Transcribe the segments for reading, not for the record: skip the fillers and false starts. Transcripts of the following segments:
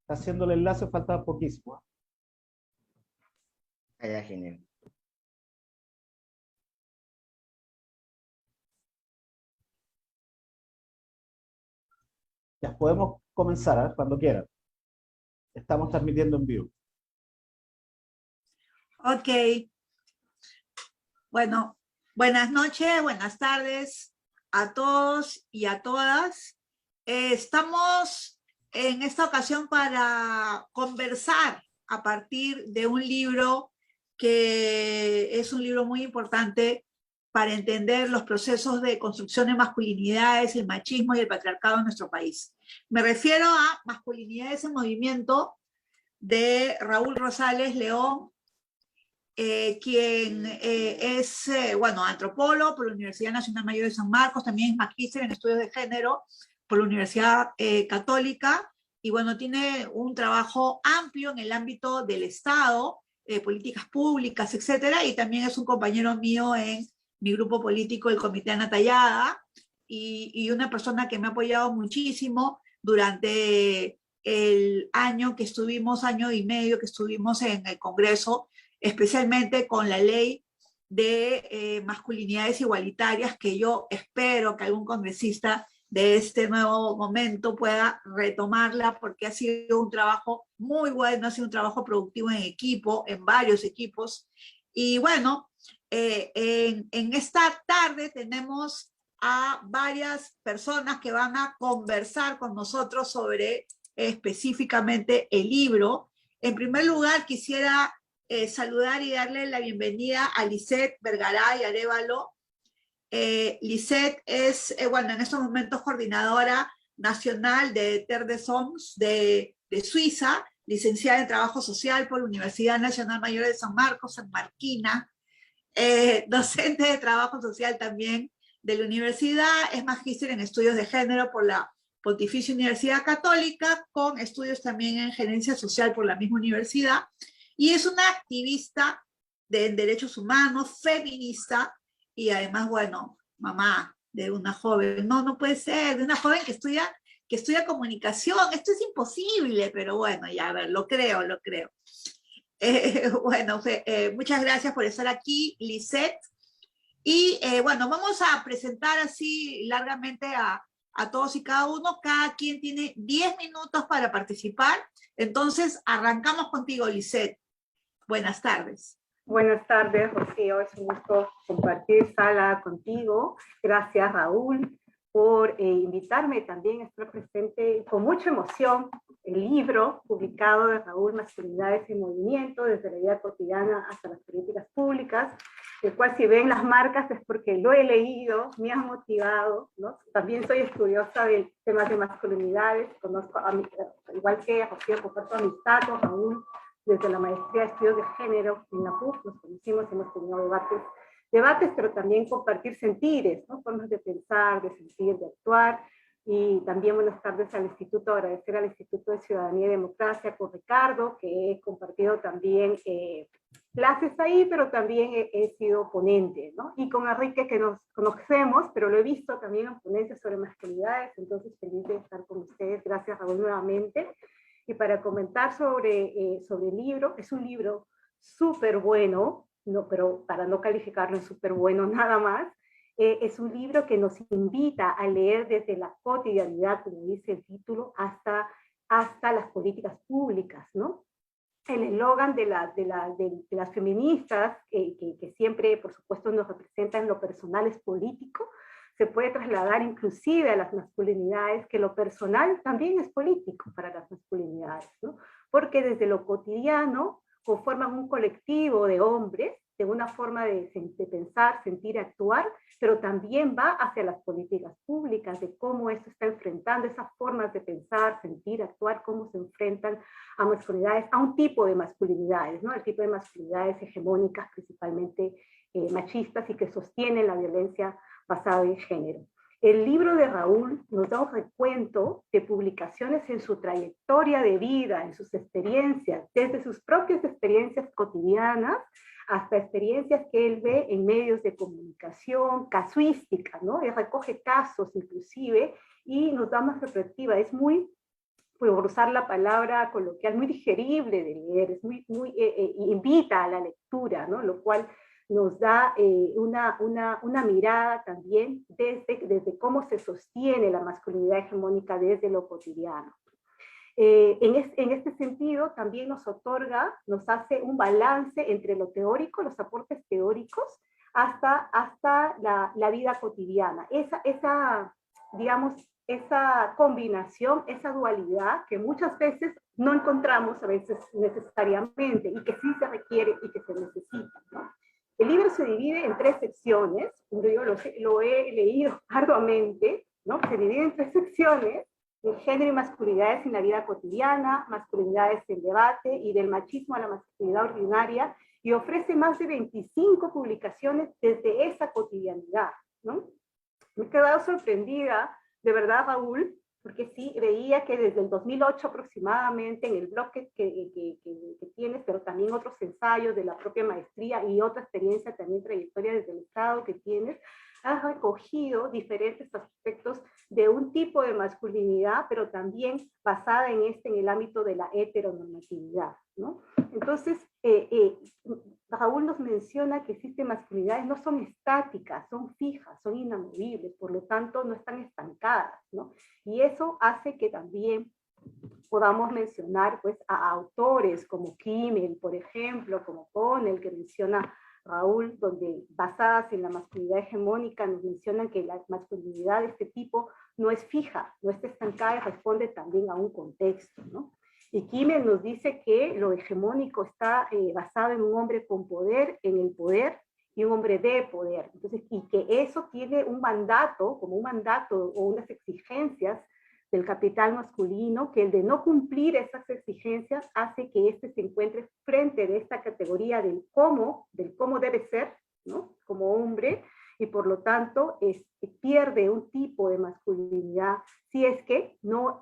Está haciendo el enlace, falta poquísimo. Ya, genial. Ya podemos comenzar, ¿eh? Cuando quieran. Estamos transmitiendo en vivo. Ok. Bueno, buenas noches, buenas tardes a todos y a todas. Estamos en esta ocasión para conversar a partir de un libro que es un libro muy importante para entender los procesos de construcción de masculinidades, el machismo y el patriarcado en nuestro país. Me refiero a Masculinidades en Movimiento, de Raúl Rosales León, quien es, bueno, antropólogo por la Universidad Nacional Mayor de San Marcos, también es magíster en estudios de género por la Universidad Católica, y bueno, tiene un trabajo amplio en el ámbito del Estado, políticas públicas, etcétera, y también es un compañero mío en mi grupo político, el Comité Ana Tallada, y una persona que me ha apoyado muchísimo durante el año que estuvimos, año y medio que estuvimos en el Congreso, especialmente con la ley de masculinidades igualitarias, que yo espero que algún congresista de este nuevo momento pueda retomarla, porque ha sido un trabajo muy bueno, ha sido un trabajo productivo en equipo, en varios equipos. Y bueno, en esta tarde tenemos a varias personas que van a conversar con nosotros sobre específicamente el libro. En primer lugar, quisiera saludar y darle la bienvenida a Lisette Vergaray Arévalo. Lisette es, bueno, en estos momentos coordinadora nacional de Terre des Hommes de Suiza, licenciada en Trabajo Social por la Universidad Nacional Mayor de San Marcos, San Marquina, docente de Trabajo Social también de la universidad, es magíster en Estudios de Género por la Pontificia Universidad Católica, con estudios también en Gerencia Social por la misma universidad, y es una activista de derechos humanos, feminista, y además, bueno, mamá de una joven, no puede ser, de una joven que estudia comunicación, esto es imposible, pero bueno, ya a ver, lo creo. Bueno, muchas gracias por estar aquí, Lisette. Y bueno, vamos a presentar así largamente a todos y cada uno. Cada quien tiene 10 minutos para participar. Entonces, arrancamos contigo, Lisette. Buenas tardes. Buenas tardes, Rocío. Es un gusto compartir sala contigo. Gracias, Raúl, por invitarme también a estar presente con mucha emoción el libro publicado de Raúl, Masculinidades en Movimiento, desde la vida cotidiana hasta las políticas públicas, el cual si ven las marcas es porque lo he leído, me ha motivado, ¿no? También soy estudiosa de temas de masculinidades, conozco, igual que Rocío, comparto amistad con Raúl desde la maestría de estudios de género en la PUC, nos conocimos, hemos tenido debates, pero también compartir sentires, ¿no? Formas de pensar, de sentir, de actuar. Y también buenas tardes al Instituto, agradecer al Instituto de Ciudadanía y Democracia con Ricardo, que he compartido también clases ahí, pero también he sido ponente, ¿no? Y con Enrique, que nos conocemos, pero lo he visto también en ponencias sobre masculinidades, entonces feliz de estar con ustedes. Gracias, Raúl, nuevamente. Y para comentar sobre el libro, es un libro súper bueno, no, pero para no calificarlo en súper bueno nada más, es un libro que nos invita a leer desde la cotidianidad, como dice el título, hasta las políticas públicas, ¿no? El eslogan de las feministas, que siempre, por supuesto, nos representan en lo personal es político, se puede trasladar inclusive a las masculinidades, que lo personal también es político para las masculinidades, ¿no? Porque desde lo cotidiano conforman un colectivo de hombres, de una forma de pensar, sentir, actuar, pero también va hacia las políticas públicas, de cómo esto está enfrentando esas formas de pensar, sentir, actuar, cómo se enfrentan a masculinidades, a un tipo de masculinidades, ¿no? El tipo de masculinidades hegemónicas, principalmente machistas, y que sostienen la violencia basada en género. El libro de Raúl nos da un recuento de publicaciones en su trayectoria de vida, en sus experiencias, desde sus propias experiencias cotidianas hasta experiencias que él ve en medios de comunicación, casuística, ¿no? Él recoge casos inclusive y nos da más perspectiva. Es muy por usar la palabra coloquial, muy digerible de leer, es invita a la lectura, ¿no? Lo cual nos da una mirada también desde cómo se sostiene la masculinidad hegemónica desde lo cotidiano. En este sentido, también nos hace un balance entre lo teórico, los aportes teóricos, hasta la vida cotidiana. Esa combinación, esa dualidad que muchas veces no encontramos a veces necesariamente y que sí se requiere y que se necesita, ¿no? El libro se divide en 3 secciones, yo lo he leído arduamente, ¿no? Se divide en 3 secciones: el género y masculinidades en la vida cotidiana, masculinidades en debate y del machismo a la masculinidad ordinaria, y ofrece más de 25 publicaciones desde esa cotidianidad, ¿no? Me he quedado sorprendida, de verdad, Raúl, porque sí, veía que desde el 2008 aproximadamente, en el blog que tienes, pero también otros ensayos de la propia maestría y otra experiencia, también trayectoria desde el Estado que tienes, has recogido diferentes aspectos de un tipo de masculinidad, pero también basada en el ámbito de la heteronormatividad, ¿no? Entonces, Raúl nos menciona que existen masculinidades, no son estáticas, son fijas, son inamovibles, por lo tanto no están estancadas, ¿no? Y eso hace que también podamos mencionar, pues, a autores como Kimmel, por ejemplo, como Connell, que menciona Raúl, donde basadas en la masculinidad hegemónica nos mencionan que la masculinidad de este tipo no es fija, no está estancada y responde también a un contexto, ¿no? Y Kimmel nos dice que lo hegemónico está basado en un hombre con poder, en el poder, y un hombre de poder. Entonces, y que eso tiene un mandato, como un mandato o unas exigencias del capital masculino, que el de no cumplir esas exigencias hace que éste se encuentre frente de esta categoría del cómo debe ser, ¿no? Como hombre, y por lo tanto pierde un tipo de masculinidad si es que no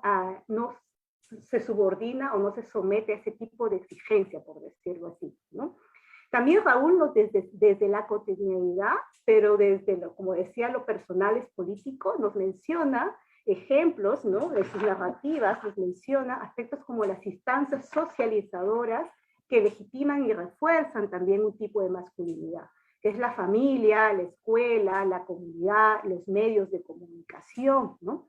se subordina o no se somete a ese tipo de exigencia, por decirlo así, ¿no? También Raúl, desde la cotidianidad, pero desde como decía, lo personal es político, nos menciona ejemplos, ¿no? De sus narrativas, nos menciona aspectos como las instancias socializadoras que legitiman y refuerzan también un tipo de masculinidad, que es la familia, la escuela, la comunidad, los medios de comunicación, ¿no?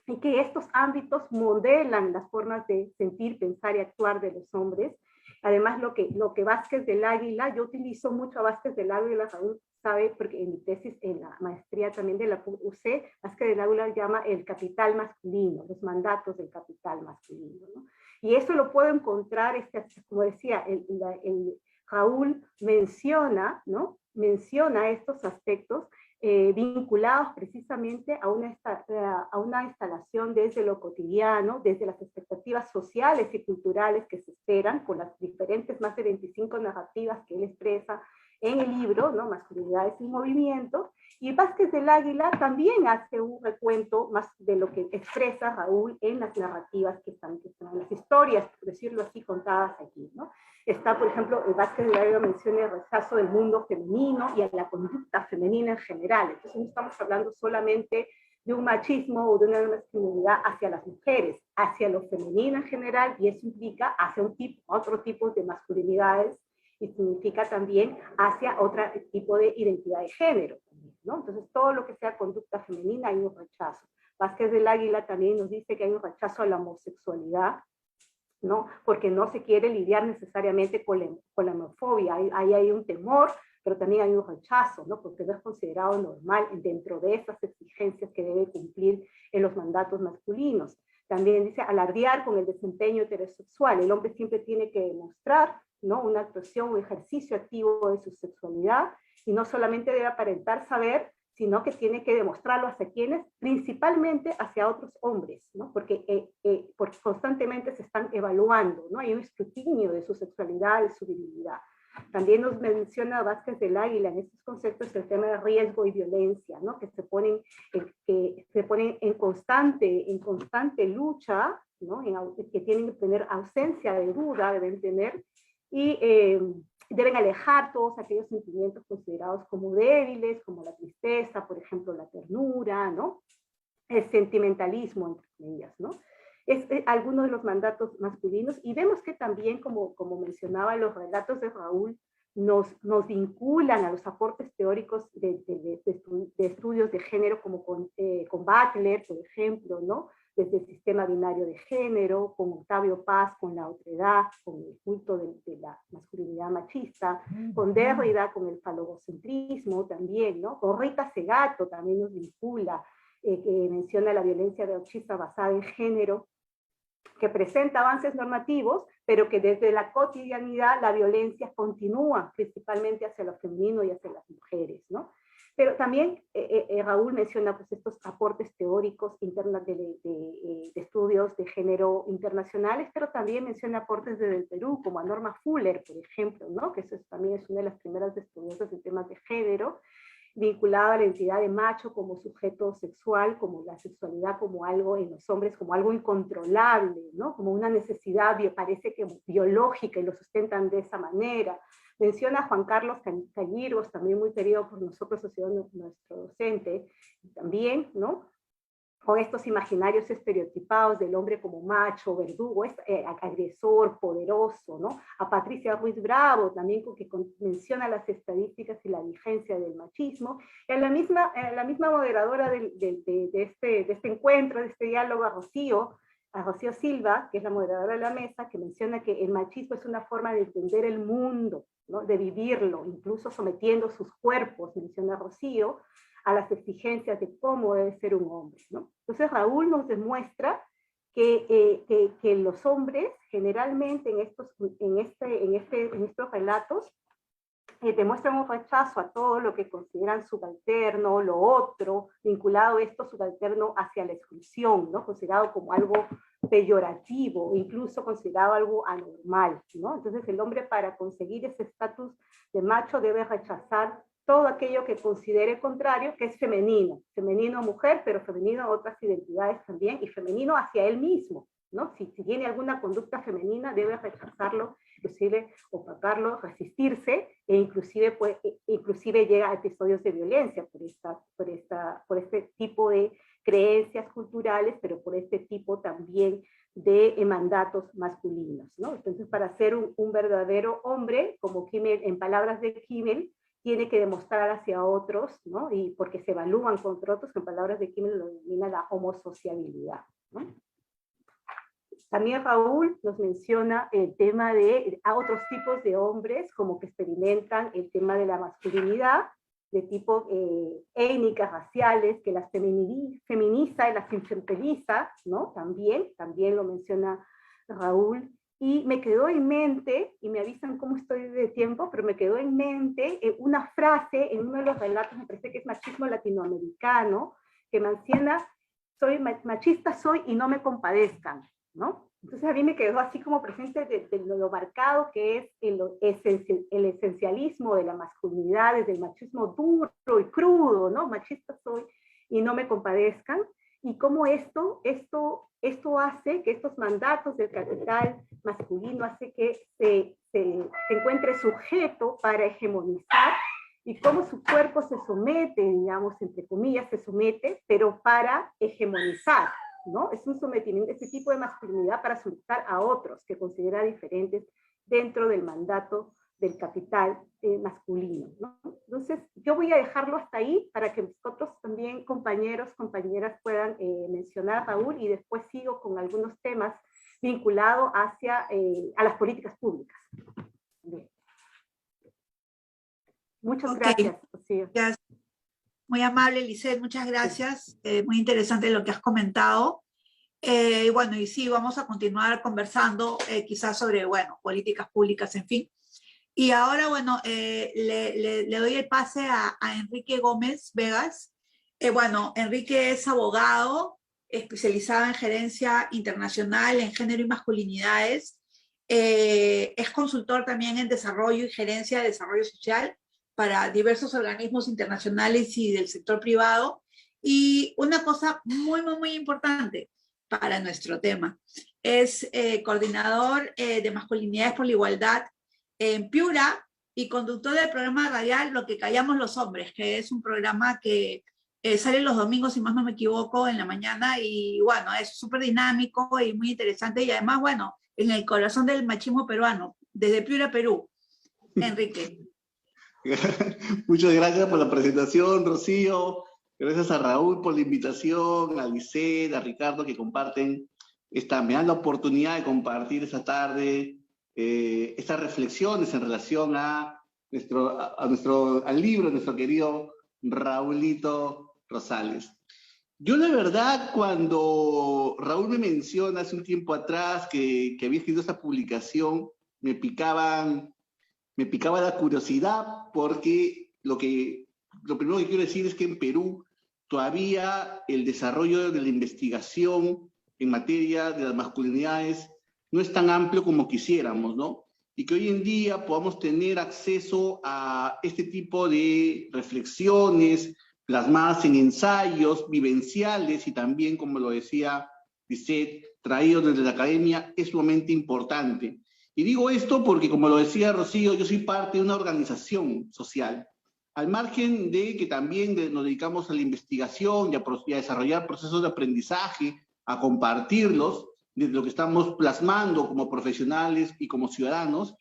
Y que estos ámbitos modelan las formas de sentir, pensar y actuar de los hombres. Además, lo que Vázquez del Águila, yo utilizo mucho a Vázquez del Águila, Raúl sabe, porque en mi tesis, en la maestría también de la UC, Vázquez del Águila llama el capital masculino, los mandatos del capital masculino, ¿no? Y eso lo puedo encontrar, como decía, Raúl menciona, ¿no? Menciona estos aspectos vinculados precisamente a una instalación desde lo cotidiano, desde las expectativas sociales y culturales que se esperan, con las diferentes más de 25 narrativas que él expresa en el libro, ¿no? Masculinidades en movimiento. Y Vázquez del Águila también hace un recuento más de lo que expresa Raúl en las narrativas que están en las historias, por decirlo así, contadas aquí, ¿no? Está, por ejemplo, Vázquez del Águila menciona el rechazo del mundo femenino y a la conducta femenina en general. Entonces no estamos hablando solamente de un machismo o de una masculinidad hacia las mujeres, hacia lo femenino en general, y eso implica hacia otro tipo de masculinidades, y significa también hacia otro tipo de identidad de género, ¿no? Entonces, todo lo que sea conducta femenina hay un rechazo. Vázquez del Águila también nos dice que hay un rechazo a la homosexualidad, ¿no? Porque no se quiere lidiar necesariamente con la homofobia. Ahí hay un temor, pero también hay un rechazo, ¿no? Porque no es considerado normal dentro de esas exigencias que debe cumplir en los mandatos masculinos. También dice alardear con el desempeño heterosexual. El hombre siempre tiene que demostrar, ¿no? Una actuación, un ejercicio activo de su sexualidad, y no solamente debe aparentar saber, sino que tiene que demostrarlo hacia quienes, principalmente hacia otros hombres, ¿no? Porque constantemente se están evaluando, ¿no? Hay un escrutinio de su sexualidad, de su virilidad. También nos menciona Vázquez del Águila en estos conceptos el tema de riesgo y violencia, ¿no? Que se ponen en constante lucha, ¿no? Que tienen que tener ausencia de duda, deben tener, y deben alejar todos aquellos sentimientos considerados como débiles, como la tristeza, por ejemplo, la ternura, ¿no? El sentimentalismo, entre comillas, ¿no? algunos de los mandatos masculinos, y vemos que también, como mencionaba, los relatos de Raúl nos vinculan a los aportes teóricos de estudios de género, como con Butler, por ejemplo, ¿no? Desde el sistema binario de género, con Octavio Paz, con la otredad, con el culto de la masculinidad machista, con Derrida, con el falogocentrismo también, ¿no? Con Rita Segato también nos vincula, que menciona la violencia machista basada en género, que presenta avances normativos, pero que desde la cotidianidad la violencia continúa, principalmente hacia lo femenino y hacia las mujeres, ¿no? Pero también Raúl menciona pues, estos aportes teóricos internos de estudios de género internacionales, pero también menciona aportes desde el Perú, como a Norma Fuller, por ejemplo, ¿no? Que eso también es una de las primeras estudiosas de temas de género, vinculada a la identidad de macho como sujeto sexual, como la sexualidad como algo en los hombres, como algo incontrolable, ¿no? Como una necesidad, parece que biológica, y lo sustentan de esa manera. Menciona a Juan Carlos Callirgos, también muy querido por nosotros, ha sido nuestro docente, también, ¿no? Con estos imaginarios estereotipados del hombre como macho, verdugo, agresor, poderoso, ¿no? A Patricia Ruiz Bravo, también que menciona las estadísticas y la vigencia del machismo, y a la misma moderadora de este encuentro, de este diálogo, a Rocío Silva, que es la moderadora de la mesa, que menciona que el machismo es una forma de entender el mundo, ¿no? De vivirlo, incluso sometiendo sus cuerpos, menciona Rocío, a las exigencias de cómo debe ser un hombre, ¿no? Entonces Raúl nos demuestra que los hombres generalmente en estos relatos demuestran un rechazo a todo lo que consideran subalterno, lo otro, vinculado a esto subalterno hacia la exclusión, ¿no? Considerado como algo peyorativo, incluso considerado algo anormal, ¿no? Entonces el hombre, para conseguir ese estatus de macho, debe rechazar todo aquello que considere contrario, que es femenino a mujer, pero femenino a otras identidades también, y femenino hacia él mismo, ¿no? Si tiene alguna conducta femenina, debe rechazarlo, inclusive opacarlo, resistirse, e inclusive llega a episodios de violencia por este tipo de creencias culturales, pero por este tipo también de mandatos masculinos, ¿no? Entonces, para ser un verdadero hombre, como Kimmel, en palabras de Kimmel, tiene que demostrar hacia otros, ¿no? Y porque se evalúan contra otros, que en palabras de Kimmel lo denomina la homosociabilidad, ¿no? También Raúl nos menciona el tema de otros tipos de hombres, como que experimentan el tema de la masculinidad, de tipo étnicas, raciales, que las feminiza y las infantiliza, ¿no? También lo menciona Raúl. Y me quedó en mente, y me avisan cómo estoy de tiempo, pero me quedó en mente una frase en uno de los relatos, me parece que es Machismo Latinoamericano, que menciona, machista soy y no me compadezcan, ¿no? Entonces a mí me quedó así como presente de lo marcado que es el esencialismo de la masculinidad, desde el machismo duro y crudo, ¿no? Machista soy y no me compadezcan, y cómo esto hace que estos mandatos del capital masculino hace que se encuentre sujeto para hegemonizar, y cómo su cuerpo se somete, digamos, entre comillas, se somete, pero para hegemonizar, ¿no? Es un sometimiento, este tipo de masculinidad para someter a otros que considera diferentes dentro del mandato del capital masculino, ¿no? Entonces, yo voy a dejarlo hasta ahí para que nosotros también, compañeros, compañeras, puedan mencionar a Raúl, y después sigo con algunos temas vinculados a las políticas públicas. Bien. Muchas gracias, Rocío. Gracias. Muy amable, Lisette, muchas gracias. Muy interesante lo que has comentado. Bueno, y sí, vamos a continuar conversando quizás sobre, bueno, políticas públicas, en fin. Y ahora, bueno, le doy el pase a Enrique Gómez Vegas. Bueno, Enrique es abogado, especializado en gerencia internacional en género y masculinidades. Es consultor también en desarrollo y gerencia de desarrollo social para diversos organismos internacionales y del sector privado. Y una cosa muy, muy, muy importante para nuestro tema, es coordinador de Masculinidades por la Igualdad en Piura y conductor del programa radial Lo que callamos los hombres, que es un programa que Sale los domingos, si más no me equivoco, en la mañana, y bueno, es súper dinámico y muy interesante, y además, bueno, en el corazón del machismo peruano, desde Piura, Perú, Enrique. Muchas gracias por la presentación, Rocío. Gracias a Raúl por la invitación, a Lisette, a Ricardo, que comparten me dan la oportunidad de compartir esta tarde estas reflexiones en relación al libro de nuestro querido Raúlito Rosales. Yo, la verdad, cuando Raúl me menciona hace un tiempo atrás que había escrito esta publicación, me picaba la curiosidad, porque lo primero que quiero decir es que en Perú todavía el desarrollo de la investigación en materia de las masculinidades no es tan amplio como quisiéramos, ¿no? Y que hoy en día podamos tener acceso a este tipo de reflexiones plasmadas en ensayos vivenciales y también, como lo decía Lisette, traídos desde la academia, es sumamente importante. Y digo esto porque, como lo decía Rocío, yo soy parte de una organización social. Al margen de que también nos dedicamos a la investigación y a desarrollar procesos de aprendizaje, a compartirlos, desde lo que estamos plasmando como profesionales y como ciudadanos,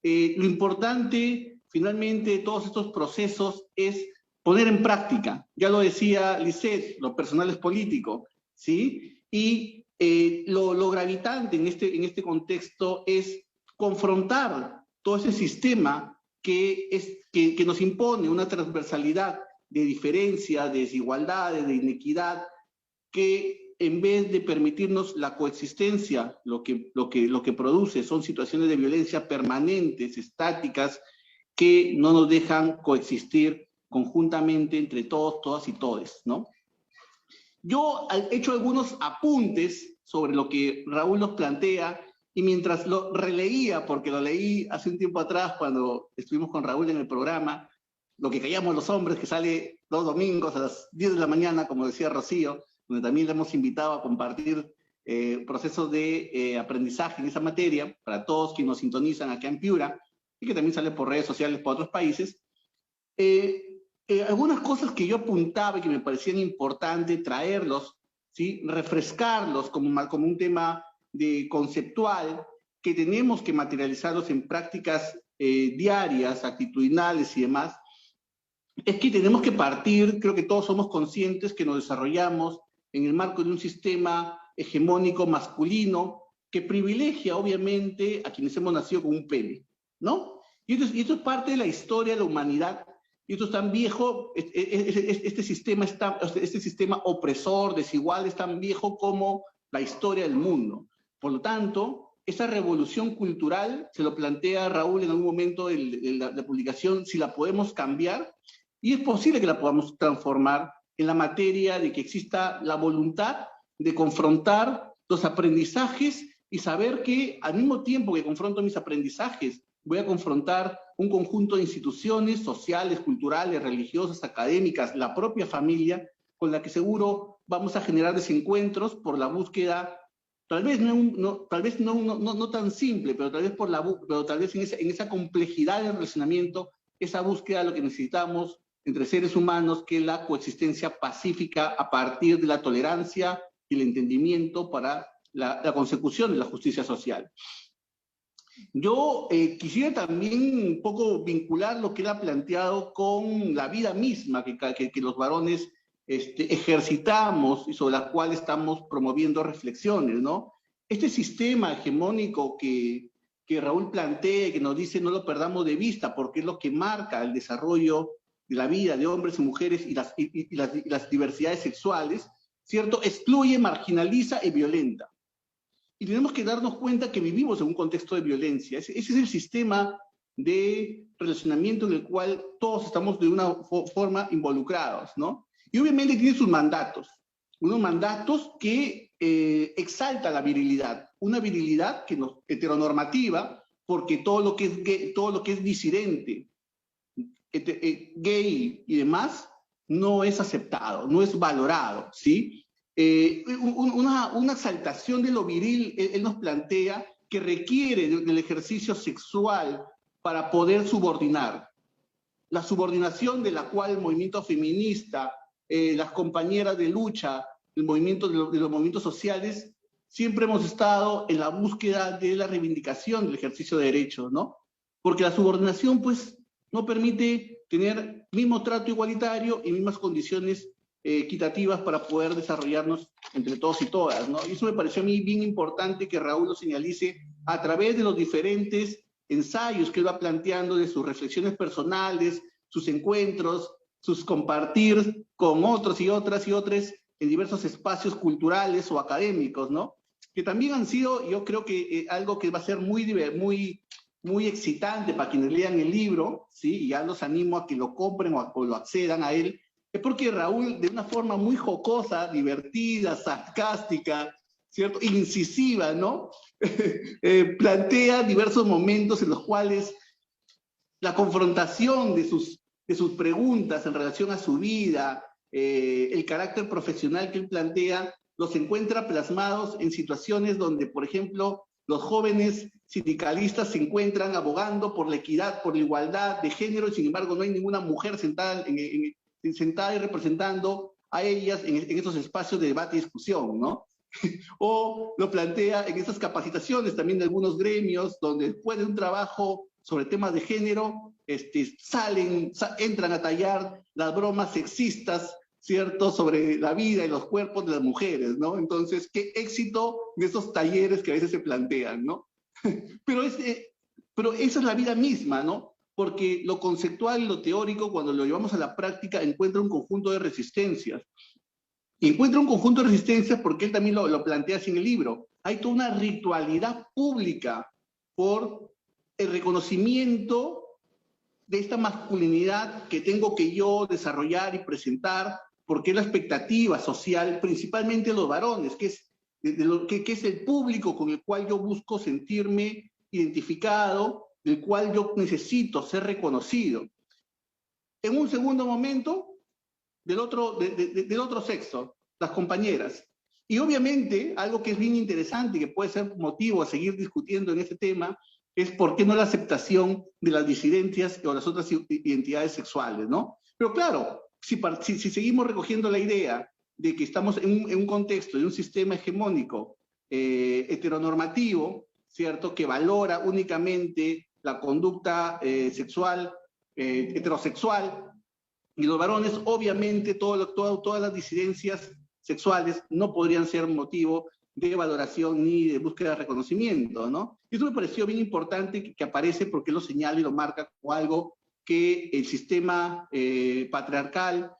lo importante, finalmente, de todos estos procesos es poner en práctica. Ya lo decía Lisette, lo personal es político, ¿sí? Y lo gravitante en este contexto es confrontar todo ese sistema que nos impone una transversalidad de diferencia, de desigualdades, de inequidad, que en vez de permitirnos la coexistencia, lo que produce son situaciones de violencia permanentes, estáticas, que no nos dejan coexistir conjuntamente entre todos, todas y todes, ¿no? Yo he hecho algunos apuntes sobre lo que Raúl nos plantea, y mientras lo releía, porque lo leí hace un tiempo atrás cuando estuvimos con Raúl en el programa, Lo que callamos los hombres, que sale los domingos a las 10 de la mañana, como decía Rocío, donde también le hemos invitado a compartir procesos de aprendizaje en esa materia para todos quienes nos sintonizan acá en Piura, y que también sale por redes sociales para otros países. Algunas cosas que yo apuntaba y que me parecían importantes traerlos, ¿sí? Refrescarlos como un tema conceptual, que tenemos que materializarlos en prácticas diarias, actitudinales y demás, es que tenemos que partir, creo que todos somos conscientes que nos desarrollamos en el marco de un sistema hegemónico masculino que privilegia obviamente a quienes hemos nacido con un pene, ¿no? Y esto es parte de la historia de la humanidad, y esto es tan viejo, este sistema opresor, desigual, es tan viejo como la historia del mundo. Por lo tanto, esa revolución cultural, se lo plantea Raúl en algún momento de la publicación, si la podemos cambiar, y es posible que la podamos transformar en la materia de que exista la voluntad de confrontar los aprendizajes y saber que al mismo tiempo que confronto mis aprendizajes, voy a confrontar un conjunto de instituciones sociales, culturales, religiosas, académicas, la propia familia, con la que seguro vamos a generar desencuentros por la búsqueda, tal vez no tan simple, pero tal vez en esa complejidad del relacionamiento, esa búsqueda de lo que necesitamos entre seres humanos, que es la coexistencia pacífica a partir de la tolerancia y el entendimiento para la consecución de la justicia social. Yo quisiera también un poco vincular lo que él ha planteado con la vida misma que los varones ejercitamos y sobre la cual estamos promoviendo reflexiones, ¿no? Este sistema hegemónico que Raúl plantea, que nos dice no lo perdamos de vista, porque es lo que marca el desarrollo de la vida de hombres y mujeres y las diversidades sexuales, ¿cierto? Excluye, marginaliza y violenta. Y tenemos que darnos cuenta que vivimos en un contexto de violencia. Ese es el sistema de relacionamiento en el cual todos estamos de una forma involucrados, ¿no? Y obviamente tiene sus mandatos, unos mandatos que exalta la virilidad, una virilidad que nos heteronormativa, porque todo lo que es disidente, gay y demás, no es aceptado, no es valorado, ¿sí? Una exaltación de lo viril, él nos plantea que requiere del ejercicio sexual para poder subordinar. La subordinación de la cual el movimiento feminista las compañeras de lucha, de los movimientos sociales, siempre hemos estado en la búsqueda de la reivindicación del ejercicio de derechos, ¿no? Porque la subordinación, pues, no permite tener mismo trato igualitario y mismas condiciones equitativas para poder desarrollarnos entre todos y todas, ¿no? Y eso me pareció a mí bien importante que Raúl lo señalice a través de los diferentes ensayos que él va planteando, de sus reflexiones personales, sus encuentros, sus compartir con otros y otras y otros en diversos espacios culturales o académicos, ¿no? Que también han sido, yo creo que algo que va a ser muy excitante para quienes lean el libro, ¿sí? Y ya los animo a que lo compren o lo accedan a él, es porque Raúl, de una forma muy jocosa, divertida, sarcástica, ¿cierto? Incisiva, ¿no? Plantea diversos momentos en los cuales la confrontación de sus preguntas en relación a su vida, el carácter profesional que él plantea, los encuentra plasmados en situaciones donde, por ejemplo, los jóvenes sindicalistas se encuentran abogando por la equidad, por la igualdad de género, y sin embargo no hay ninguna mujer sentada y representando a ellas en estos espacios de debate y discusión, ¿no? O lo plantea en esas capacitaciones también de algunos gremios, donde después de un trabajo sobre temas de género, entran a tallar las bromas sexistas, ¿cierto?, sobre la vida y los cuerpos de las mujeres, ¿no? Entonces, qué éxito de esos talleres que a veces se plantean, ¿no? Pero esa es la vida misma, ¿no? Porque lo conceptual y lo teórico, cuando lo llevamos a la práctica, encuentra un conjunto de resistencias. Y encuentra un conjunto de resistencias porque él también lo plantea así en el libro. Hay toda una ritualidad pública por el reconocimiento de esta masculinidad que tengo que yo desarrollar y presentar, porque es la expectativa social, principalmente de los varones, que es el público con el cual yo busco sentirme identificado, del cual yo necesito ser reconocido. En un segundo momento, del otro sexo, las compañeras. Y obviamente, algo que es bien interesante y que puede ser motivo a seguir discutiendo en este tema, es por qué no la aceptación de las disidencias o las otras identidades sexuales, ¿no? Pero claro, si seguimos recogiendo la idea de que estamos en un contexto de un sistema hegemónico heteronormativo, ¿cierto?, que valora únicamente la conducta sexual, heterosexual, y los varones, obviamente, todas las disidencias sexuales no podrían ser motivo de valoración ni de búsqueda de reconocimiento, ¿no? Y eso me pareció bien importante que aparece porque lo señala y lo marca como algo que el sistema patriarcal,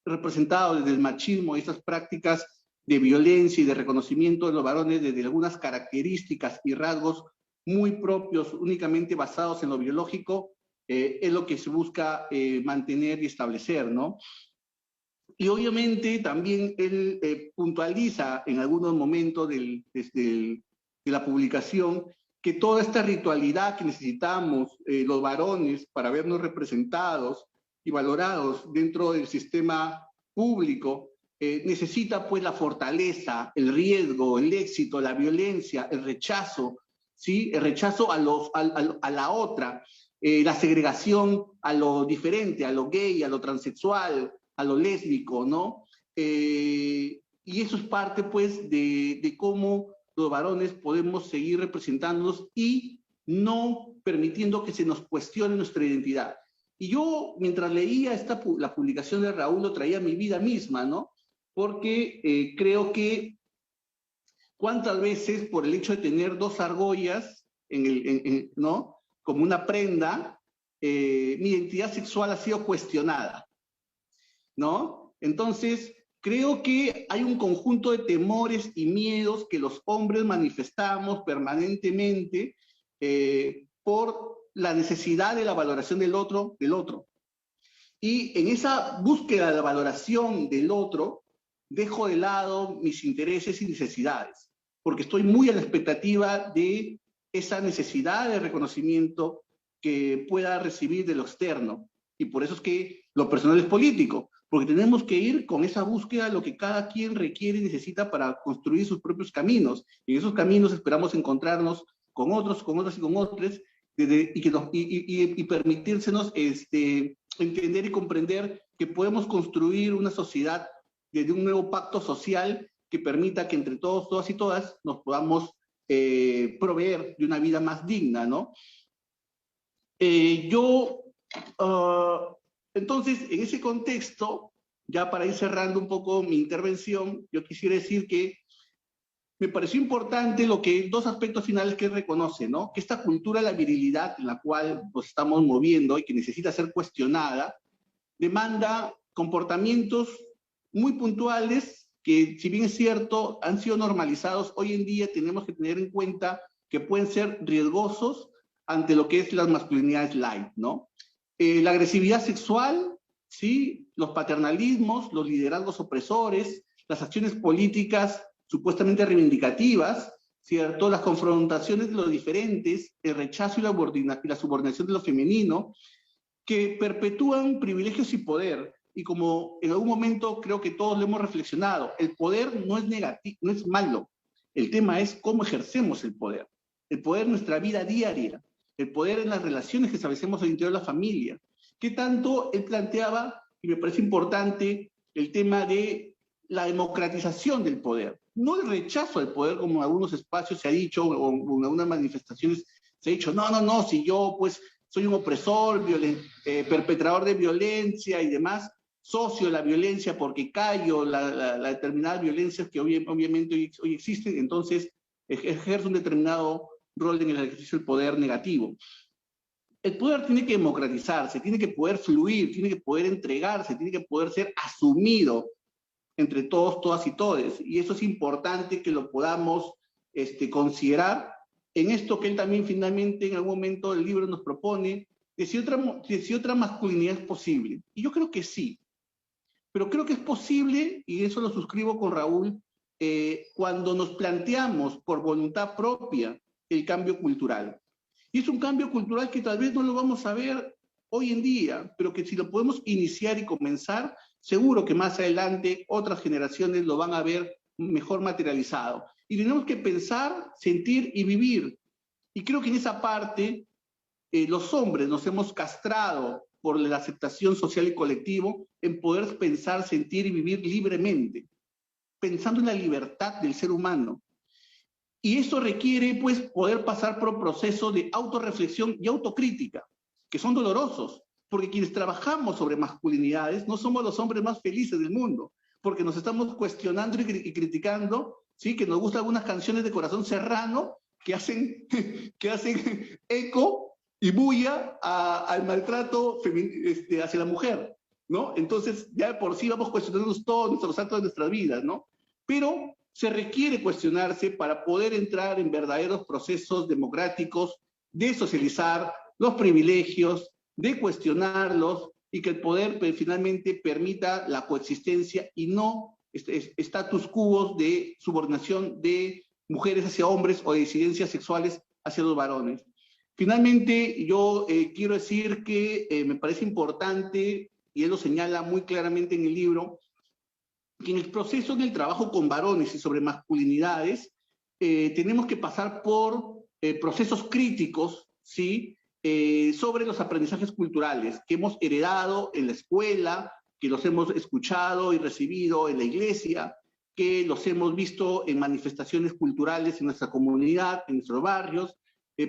representado desde el machismo y estas prácticas de violencia y de reconocimiento de los varones desde algunas características y rasgos muy propios, únicamente basados en lo biológico, es lo que se busca mantener y establecer, ¿no? Y obviamente también él puntualiza en algunos momentos de la publicación que toda esta ritualidad que necesitamos los varones para vernos representados y valorados dentro del sistema público, necesita pues la fortaleza, el riesgo, el éxito, la violencia, el rechazo, ¿sí? El rechazo a la otra, la segregación a lo diferente, a lo gay, a lo transexual, a lo lésbico, ¿no? Y eso es parte, pues, de cómo los varones podemos seguir representándonos y no permitiendo que se nos cuestione nuestra identidad. Y yo, mientras leía la publicación de Raúl, lo traía a mi vida misma, ¿no? Porque creo que cuántas veces, por el hecho de tener dos argollas, ¿no?, como una prenda, mi identidad sexual ha sido cuestionada, ¿no? Entonces, creo que hay un conjunto de temores y miedos que los hombres manifestamos permanentemente por la necesidad de la valoración del otro. Y en esa búsqueda de la valoración del otro, dejo de lado mis intereses y necesidades, porque estoy muy a la expectativa de esa necesidad de reconocimiento que pueda recibir de lo externo. Y por eso es que lo personal es político, porque tenemos que ir con esa búsqueda de lo que cada quien requiere y necesita para construir sus propios caminos. Y en esos caminos esperamos encontrarnos con otros, con otras y con otros, y permitírsenos entender y comprender que podemos construir una sociedad desde un nuevo pacto social que permita que entre todos, todas y todas nos podamos proveer de una vida más digna, ¿no? Entonces, en ese contexto, ya para ir cerrando un poco mi intervención, yo quisiera decir que me pareció importante dos aspectos finales que reconoce, ¿no? Que esta cultura de la virilidad en la cual nos estamos moviendo y que necesita ser cuestionada, demanda comportamientos muy puntuales que, si bien es cierto, han sido normalizados, hoy en día tenemos que tener en cuenta que pueden ser riesgosos ante lo que es las masculinidades light, ¿no? La agresividad sexual, ¿sí? Los paternalismos, los liderazgos opresores, las acciones políticas supuestamente reivindicativas, ¿cierto? Las confrontaciones de los diferentes, el rechazo y la subordinación de lo femenino, que perpetúan privilegios y poder. Y como en algún momento creo que todos lo hemos reflexionado, el poder no es negativo, no es malo. El tema es cómo ejercemos el poder. El poder en nuestra vida diaria, el poder en las relaciones que establecemos al interior de la familia. ¿Qué tanto él planteaba? Y me parece importante el tema de la democratización del poder. No el rechazo al poder, como en algunos espacios se ha dicho, o en algunas manifestaciones se ha dicho, no, si yo pues soy un opresor, perpetrador de violencia y demás, socio de la violencia porque callo la determinada violencia que obviamente hoy existen, entonces ejerce un determinado rol en el ejercicio del poder negativo. El poder tiene que democratizarse, tiene que poder fluir, tiene que poder entregarse, tiene que poder ser asumido entre todos, todas y todes. Y eso es importante que lo podamos considerar en esto que él también finalmente en algún momento del libro nos propone, de si otra masculinidad es posible. Y yo creo que sí. Pero creo que es posible, y eso lo suscribo con Raúl, cuando nos planteamos por voluntad propia el cambio cultural. Y es un cambio cultural que tal vez no lo vamos a ver hoy en día, pero que si lo podemos iniciar y comenzar, seguro que más adelante otras generaciones lo van a ver mejor materializado. Y tenemos que pensar, sentir y vivir. Y creo que en esa parte los hombres nos hemos castrado por la aceptación social y colectivo en poder pensar, sentir y vivir libremente, pensando en la libertad del ser humano. Y eso requiere, pues, poder pasar por un proceso de autorreflexión y autocrítica, que son dolorosos, porque quienes trabajamos sobre masculinidades no somos los hombres más felices del mundo, porque nos estamos cuestionando y criticando, ¿sí? Que nos gustan algunas canciones de Corazón Serrano que hacen eco y bulla al maltrato hacia la mujer, ¿no? Entonces, ya de por sí vamos cuestionándonos todos nuestros actos de nuestras vidas, ¿no? Pero se requiere cuestionarse para poder entrar en verdaderos procesos democráticos de socializar los privilegios, de cuestionarlos y que el poder finalmente permita la coexistencia y no status quo de subordinación de mujeres hacia hombres o de disidencias sexuales hacia los varones. Finalmente, yo quiero decir que me parece importante, y él lo señala muy claramente en el libro, que en el proceso en el trabajo con varones y sobre masculinidades, tenemos que pasar por procesos críticos, ¿sí? Sobre los aprendizajes culturales que hemos heredado en la escuela, que los hemos escuchado y recibido en la iglesia, que los hemos visto en manifestaciones culturales en nuestra comunidad, en nuestros barrios,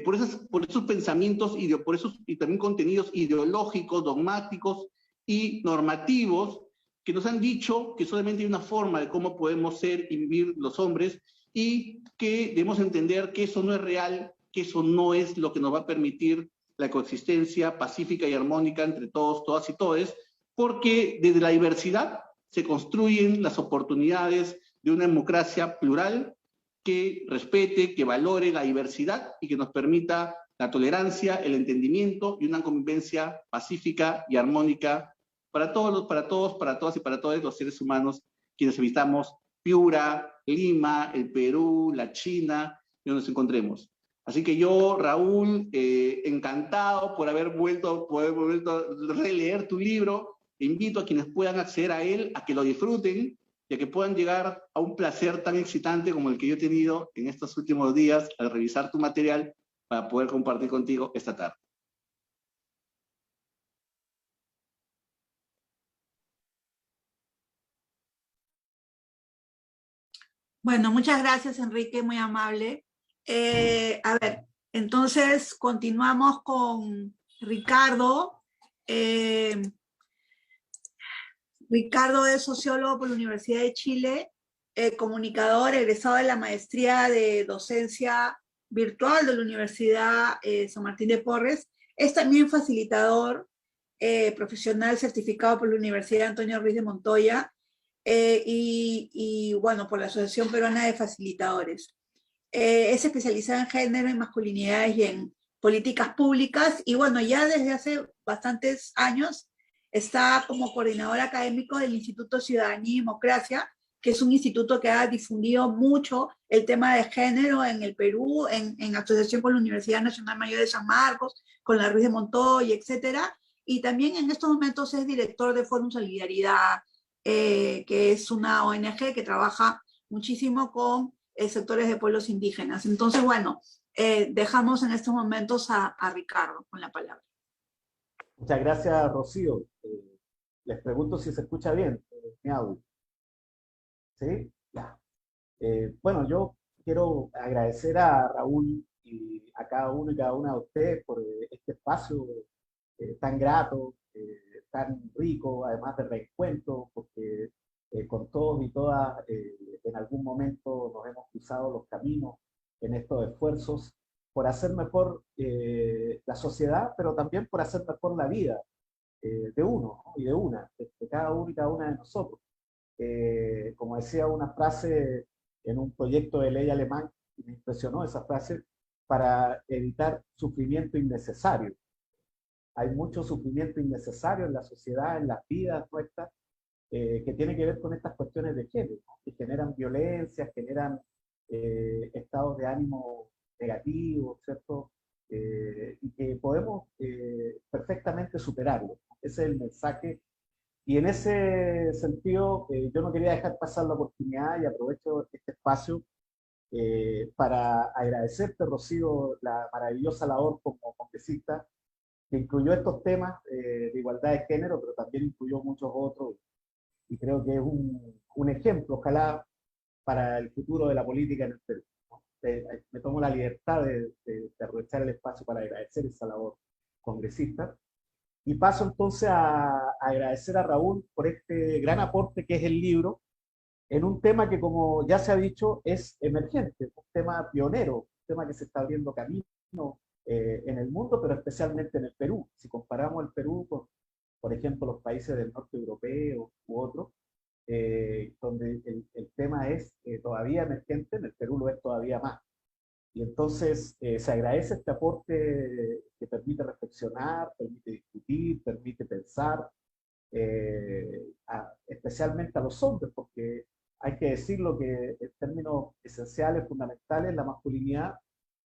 por esos pensamientos y también contenidos ideológicos, dogmáticos y normativos que nos han dicho que solamente hay una forma de cómo podemos ser y vivir los hombres y que debemos entender que eso no es real, que eso no es lo que nos va a permitir la coexistencia pacífica y armónica entre todos, todas y todes, porque desde la diversidad se construyen las oportunidades de una democracia plural que respete, que valore la diversidad y que nos permita la tolerancia, el entendimiento y una convivencia pacífica y armónica para todos, para todas y para todos los seres humanos quienes habitamos Piura, Lima, el Perú, la China, donde nos encontremos. Así que yo, Raúl, encantado por haber vuelto a releer tu libro. Invito a quienes puedan acceder a él a que lo disfruten y a que puedan llegar a un placer tan excitante como el que yo he tenido en estos últimos días al revisar tu material para poder compartir contigo esta tarde. Bueno, muchas gracias, Enrique, muy amable. A ver, entonces continuamos con Ricardo. Eh, Ricardo es sociólogo por la Universidad de Chile, comunicador, egresado de la maestría de docencia virtual de la Universidad San Martín de Porres. Es también facilitador profesional certificado por la Universidad Antonio Ruiz de Montoya bueno, por la Asociación Peruana de Facilitadores. Es especializada en género, en masculinidades y en políticas públicas. Y bueno, ya desde hace bastantes años está como coordinador académico del Instituto Ciudadanía y Democracia, que es un instituto que ha difundido mucho el tema de género en el Perú, en asociación con la Universidad Nacional Mayor de San Marcos, con la Ruiz de Montoya, etcétera. Y también en estos momentos es director de Fórum Solidaridad, que es una ONG que trabaja muchísimo con sectores de pueblos indígenas. Entonces, bueno, dejamos en estos momentos a Ricardo con la palabra. Muchas gracias, Rocío. Les pregunto si se escucha bien mi audio. ¿Sí? Ya. Bueno, yo quiero agradecer a Raúl y a cada uno y cada una de ustedes por este espacio tan grato, tan rico, además de reencuentro, porque con todos y todas en algún momento nos hemos cruzado los caminos en estos esfuerzos por hacer mejor la sociedad, pero también por hacer mejor la vida de uno, ¿no? Y de una, de cada uno y cada una de nosotros. Como decía una frase en un proyecto de ley alemán, y me impresionó esa frase, para evitar sufrimiento innecesario. Hay mucho sufrimiento innecesario en la sociedad, en las vidas nuestras, que tiene que ver con estas cuestiones de género, ¿no? Que generan violencia, generan estados de ánimo negativos, ¿cierto? Y que podemos perfectamente superarlo. Ese es el mensaje. Y en ese sentido, yo no quería dejar pasar la oportunidad y aprovecho este espacio para agradecerte, Rocío, la maravillosa labor como congresista que incluyó estos temas de igualdad de género, pero también incluyó muchos otros, y creo que es un ejemplo, ojalá, para el futuro de la política en el Perú, ¿no? Me tomo la libertad de aprovechar el espacio para agradecer esa labor congresista. Y paso entonces a agradecer a Raúl por este gran aporte que es el libro, en un tema que, como ya se ha dicho, es emergente, un tema pionero, un tema que se está abriendo camino en el mundo, pero especialmente en el Perú. Si comparamos el Perú con, por ejemplo, los países del norte europeo u otros, donde el tema es todavía emergente, en el Perú lo es todavía más. Y entonces se agradece este aporte que permite reflexionar, permite discutir, permite pensar, especialmente a los hombres, porque hay que decirlo que en términos esenciales, fundamentales, la masculinidad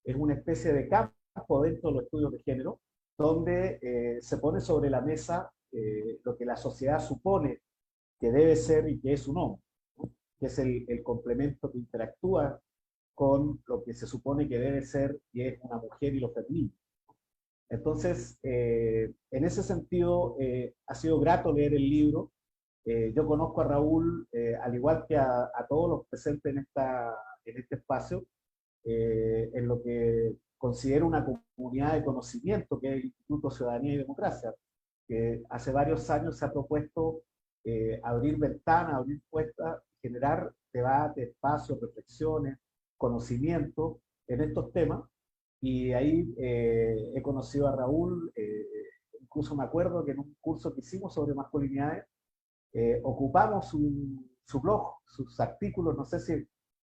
es una especie de campo dentro de los estudios de género, donde se pone sobre la mesa lo que la sociedad supone que debe ser y que es un hombre, ¿no? Que es el complemento que interactúa con lo que se supone que debe ser y es una mujer y lo femenino. Entonces, en ese sentido, ha sido grato leer el libro. Yo conozco a Raúl, al igual que a todos los presentes en este espacio, en lo que considero una comunidad de conocimiento, que es el Instituto Ciudadanía y Democracia, que hace varios años se ha propuesto abrir ventanas, abrir puertas, generar debate, espacios, reflexiones, conocimiento en estos temas. Y ahí he conocido a Raúl, incluso me acuerdo que en un curso que hicimos sobre masculinidades, ocupamos su blog, sus artículos, no sé si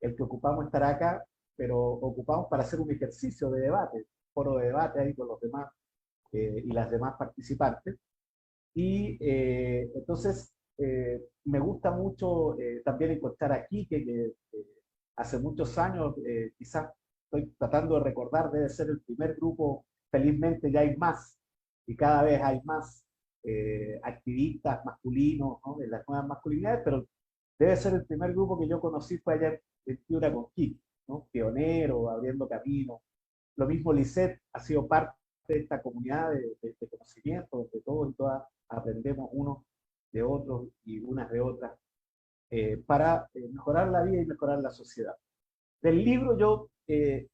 el que ocupamos estará acá, pero ocupamos para hacer un ejercicio de debate, foro de debate ahí con los demás y las demás participantes. Y entonces me gusta mucho también encontrar aquí que hace muchos años, quizás estoy tratando de recordar, debe ser el primer grupo, felizmente ya hay más, y cada vez hay más activistas masculinos, ¿no? De las nuevas masculinidades, pero debe ser el primer grupo que yo conocí fue allá en Piura con Kik, ¿no? Pionero, abriendo camino. Lo mismo Lisette ha sido parte de esta comunidad de conocimiento, donde todos y todas aprendemos unos de otros y unas de otras. para mejorar la vida y mejorar la sociedad. Del libro yo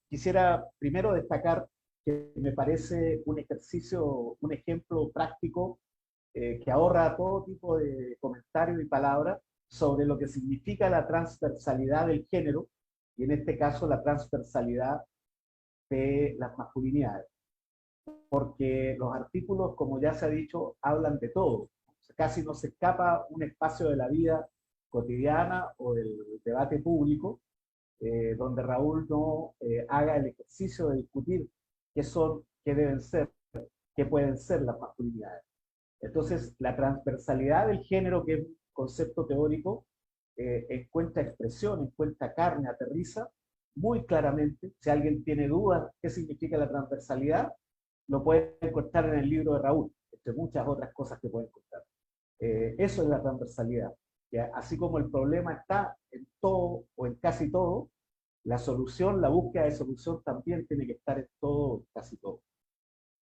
quisiera primero destacar que me parece un ejercicio, un ejemplo práctico que ahorra todo tipo de comentarios y palabras sobre lo que significa la transversalidad del género, y en este caso la transversalidad de las masculinidades, porque los artículos, como ya se ha dicho, hablan de todo. O sea, casi no se escapa un espacio de la vida cotidiana o del debate público donde Raúl no haga el ejercicio de discutir qué son, qué deben ser, qué pueden ser las masculinidades. Entonces, la transversalidad del género, que es un concepto teórico, encuentra expresión, encuentra carne, aterriza muy claramente. Si alguien tiene dudas qué significa la transversalidad, lo puede encontrar en el libro de Raúl, entre muchas otras cosas que puede encontrar. Eso es la transversalidad. Que así como el problema está en todo o en casi todo, la solución, la búsqueda de solución también tiene que estar en todo, casi todo.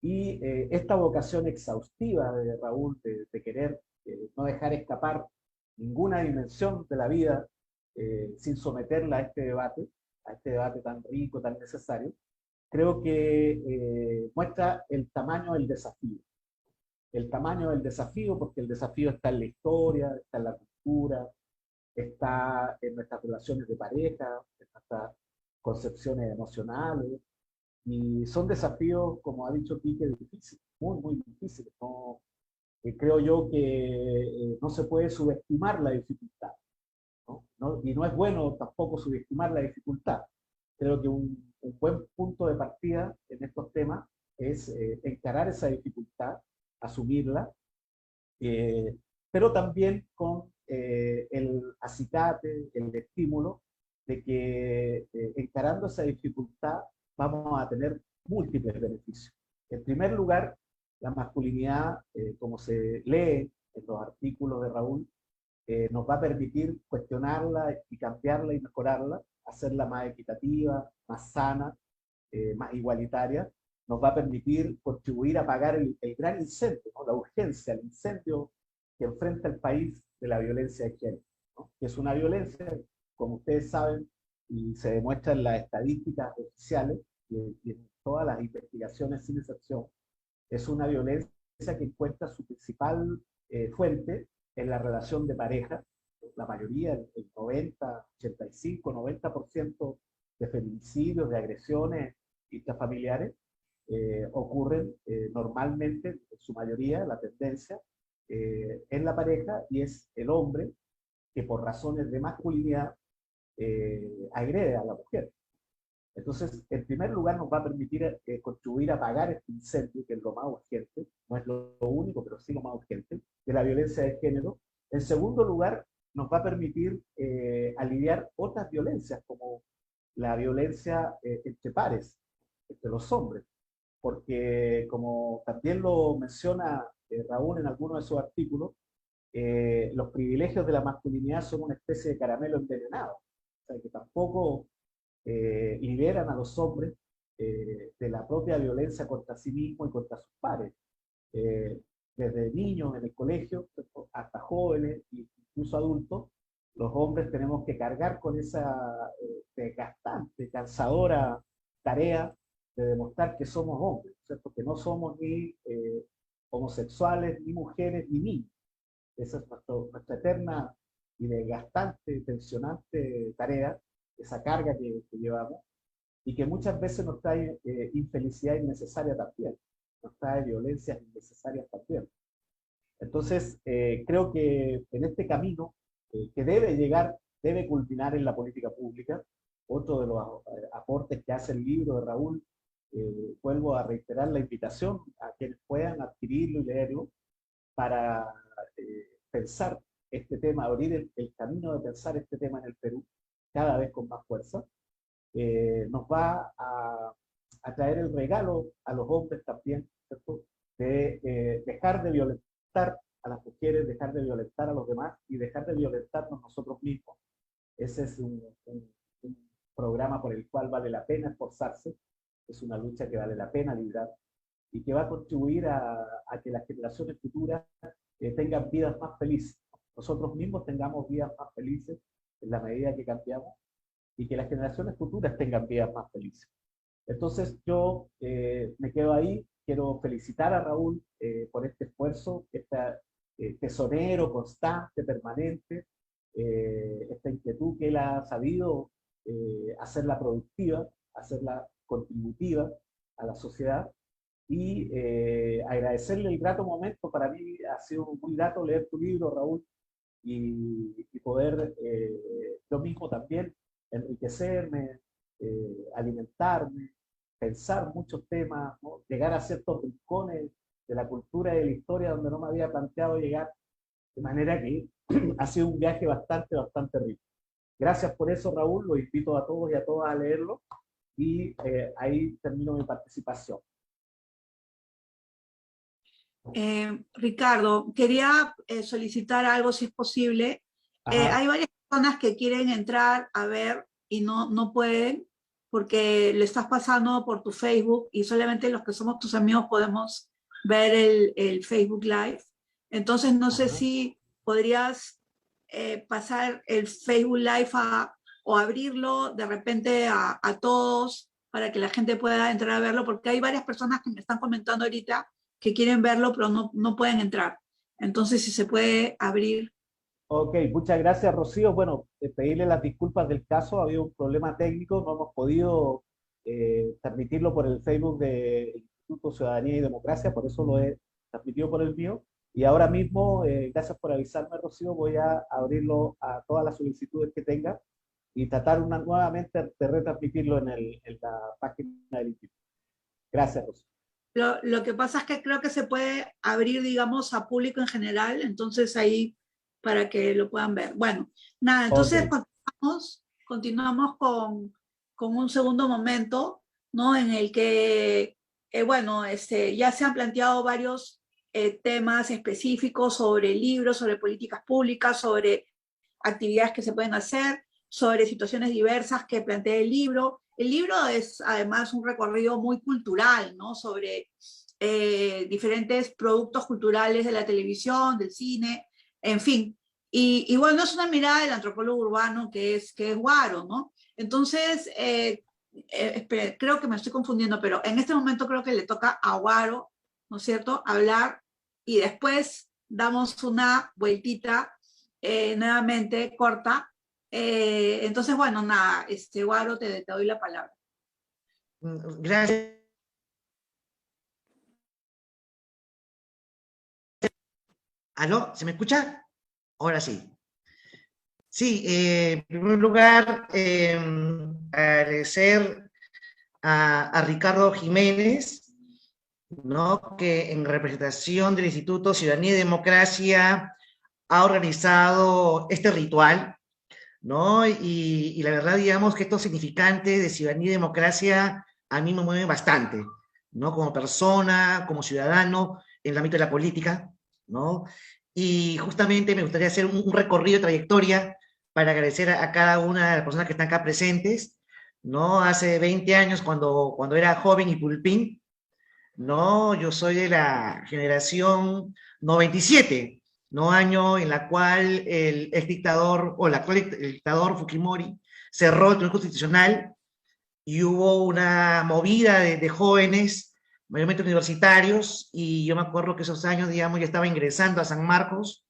Y esta vocación exhaustiva de Raúl de querer no dejar escapar ninguna dimensión de la vida sin someterla a este debate tan rico, tan necesario, creo que muestra el tamaño del desafío. El tamaño del desafío, porque el desafío está en la historia, está en la cultura, está en nuestras relaciones de pareja, en nuestras concepciones emocionales, y son desafíos, como ha dicho Quique, difíciles, muy, muy difíciles. No, creo yo que no se puede subestimar la dificultad, ¿no? Y no es bueno tampoco subestimar la dificultad. Creo que un buen punto de partida en estos temas es encarar esa dificultad, asumirla, eh, pero también con el acicate, el estímulo de que encarando esa dificultad vamos a tener múltiples beneficios. En primer lugar, la masculinidad, como se lee en los artículos de Raúl, nos va a permitir cuestionarla y cambiarla y mejorarla, hacerla más equitativa, más sana, más igualitaria, nos va a permitir contribuir a apagar el gran incendio, ¿no? La urgencia, el incendio que enfrenta el país de la violencia de género, ¿no? Que es una violencia, como ustedes saben, y se demuestra en las estadísticas oficiales y en todas las investigaciones sin excepción, es una violencia que encuentra su principal fuente en la relación de pareja. La mayoría, el 90, 85, 90% de feminicidios, de agresiones intrafamiliares, ocurren normalmente, en su mayoría, la tendencia, en la pareja, y es el hombre que por razones de masculinidad agrede a la mujer. Entonces, en primer lugar, nos va a permitir contribuir a apagar este incendio, que es lo más urgente, no es lo único, pero sí lo más urgente, de la violencia de género. En segundo lugar, nos va a permitir aliviar otras violencias, como la violencia entre pares, entre los hombres, porque como también lo menciona Raúl en alguno de sus artículos, los privilegios de la masculinidad son una especie de caramelo envenenado, o sea, que tampoco liberan a los hombres de la propia violencia contra sí mismos y contra sus pares. Eh, Desde niños en el colegio hasta jóvenes e incluso adultos, los hombres tenemos que cargar con esa desgastante, cansadora tarea de demostrar que somos hombres, ¿cierto? Que no somos ni homosexuales, ni mujeres, ni niños. Esa es nuestra eterna y desgastante, tensionante tarea, esa carga que llevamos, y que muchas veces nos trae infelicidad innecesaria también, nos trae violencias innecesarias también. Entonces, creo que en este camino, que debe llegar, debe culminar en la política pública, otro de los aportes que hace el libro de Raúl, vuelvo a reiterar la invitación a quienes puedan adquirirlo y leerlo, para pensar este tema, abrir el camino de pensar este tema en el Perú cada vez con más fuerza, nos va a traer el regalo a los hombres también, ¿cierto? De dejar de violentar a las mujeres, dejar de violentar a los demás y dejar de violentarnos nosotros mismos. Ese es un programa por el cual vale la pena esforzarse, es una lucha que vale la pena librar y que va a contribuir a que las generaciones futuras tengan vidas más felices, nosotros mismos tengamos vidas más felices en la medida que cambiamos y que las generaciones futuras tengan vidas más felices. Entonces yo me quedo ahí, quiero felicitar a Raúl por este esfuerzo, este tesonero constante, permanente, esta inquietud que él ha sabido hacerla productiva, hacerla contributiva a la sociedad, y agradecerle el grato momento. Para mí ha sido muy grato leer tu libro, Raúl, y poder yo mismo también enriquecerme, alimentarme, pensar muchos temas, ¿no? Llegar a ciertos rincones de la cultura y de la historia donde no me había planteado llegar, de manera que ha sido un viaje bastante rico. Gracias por eso, Raúl, los invito a todos y a todas a leerlo, y ahí termino mi participación. Ricardo, quería solicitar algo si es posible. Hay varias personas que quieren entrar a ver y no pueden porque le estás pasando por tu Facebook y solamente los que somos tus amigos podemos ver el Facebook Live. Entonces no sé si podrías pasar el Facebook Live o abrirlo de repente a todos para que la gente pueda entrar a verlo, porque hay varias personas que me están comentando ahorita que quieren verlo, pero no pueden entrar. Entonces, si se puede abrir. Ok, muchas gracias, Rocío. Bueno, pedirle las disculpas del caso, ha habido un problema técnico, no hemos podido transmitirlo por el Facebook del Instituto Ciudadanía y Democracia, por eso lo he transmitido por el mío. Y ahora mismo, gracias por avisarme, Rocío, voy a abrirlo a todas las solicitudes que tenga y tratar nuevamente de retransmitirlo en la página del Instituto. Gracias, Rocío. Lo que pasa es que creo que se puede abrir, digamos, a público en general, entonces ahí para que lo puedan ver. Bueno, nada, entonces continuamos con un segundo momento, ¿no? En el que, bueno, ya se han planteado varios temas específicos sobre libros, sobre políticas públicas, sobre actividades que se pueden hacer, sobre situaciones diversas que plantea el libro. El libro es además un recorrido muy cultural, ¿no? Sobre diferentes productos culturales de la televisión, del cine, en fin. Y bueno, es una mirada del antropólogo urbano que es Guaro, ¿no? Entonces, creo que me estoy confundiendo, pero en este momento creo que le toca a Guaro, ¿no es cierto?, hablar, y después damos una vueltita nuevamente corta. Entonces, bueno, nada, Guaro, te doy la palabra. Gracias. ¿Aló? ¿Se me escucha? Ahora sí. Sí, en primer lugar, agradecer a Ricardo Jiménez, ¿no?, que en representación del Instituto Ciudadanía y Democracia ha organizado este ritual, ¿no? Y la verdad, digamos que estos significantes de ciudadanía y democracia a mí me mueven bastante, ¿no? Como persona, como ciudadano, en el ámbito de la política, ¿no? Y justamente me gustaría hacer un recorrido de trayectoria para agradecer a cada una de las personas que están acá presentes, ¿no? Hace 20 años, cuando era joven y pulpín, ¿no? Yo soy de la generación 97, ¿no? Año en la cual el dictador, o el actual dictador Fujimori, cerró el Tribunal Constitucional y hubo una movida de jóvenes, mayormente universitarios, y yo me acuerdo que esos años, digamos, ya estaba ingresando a San Marcos,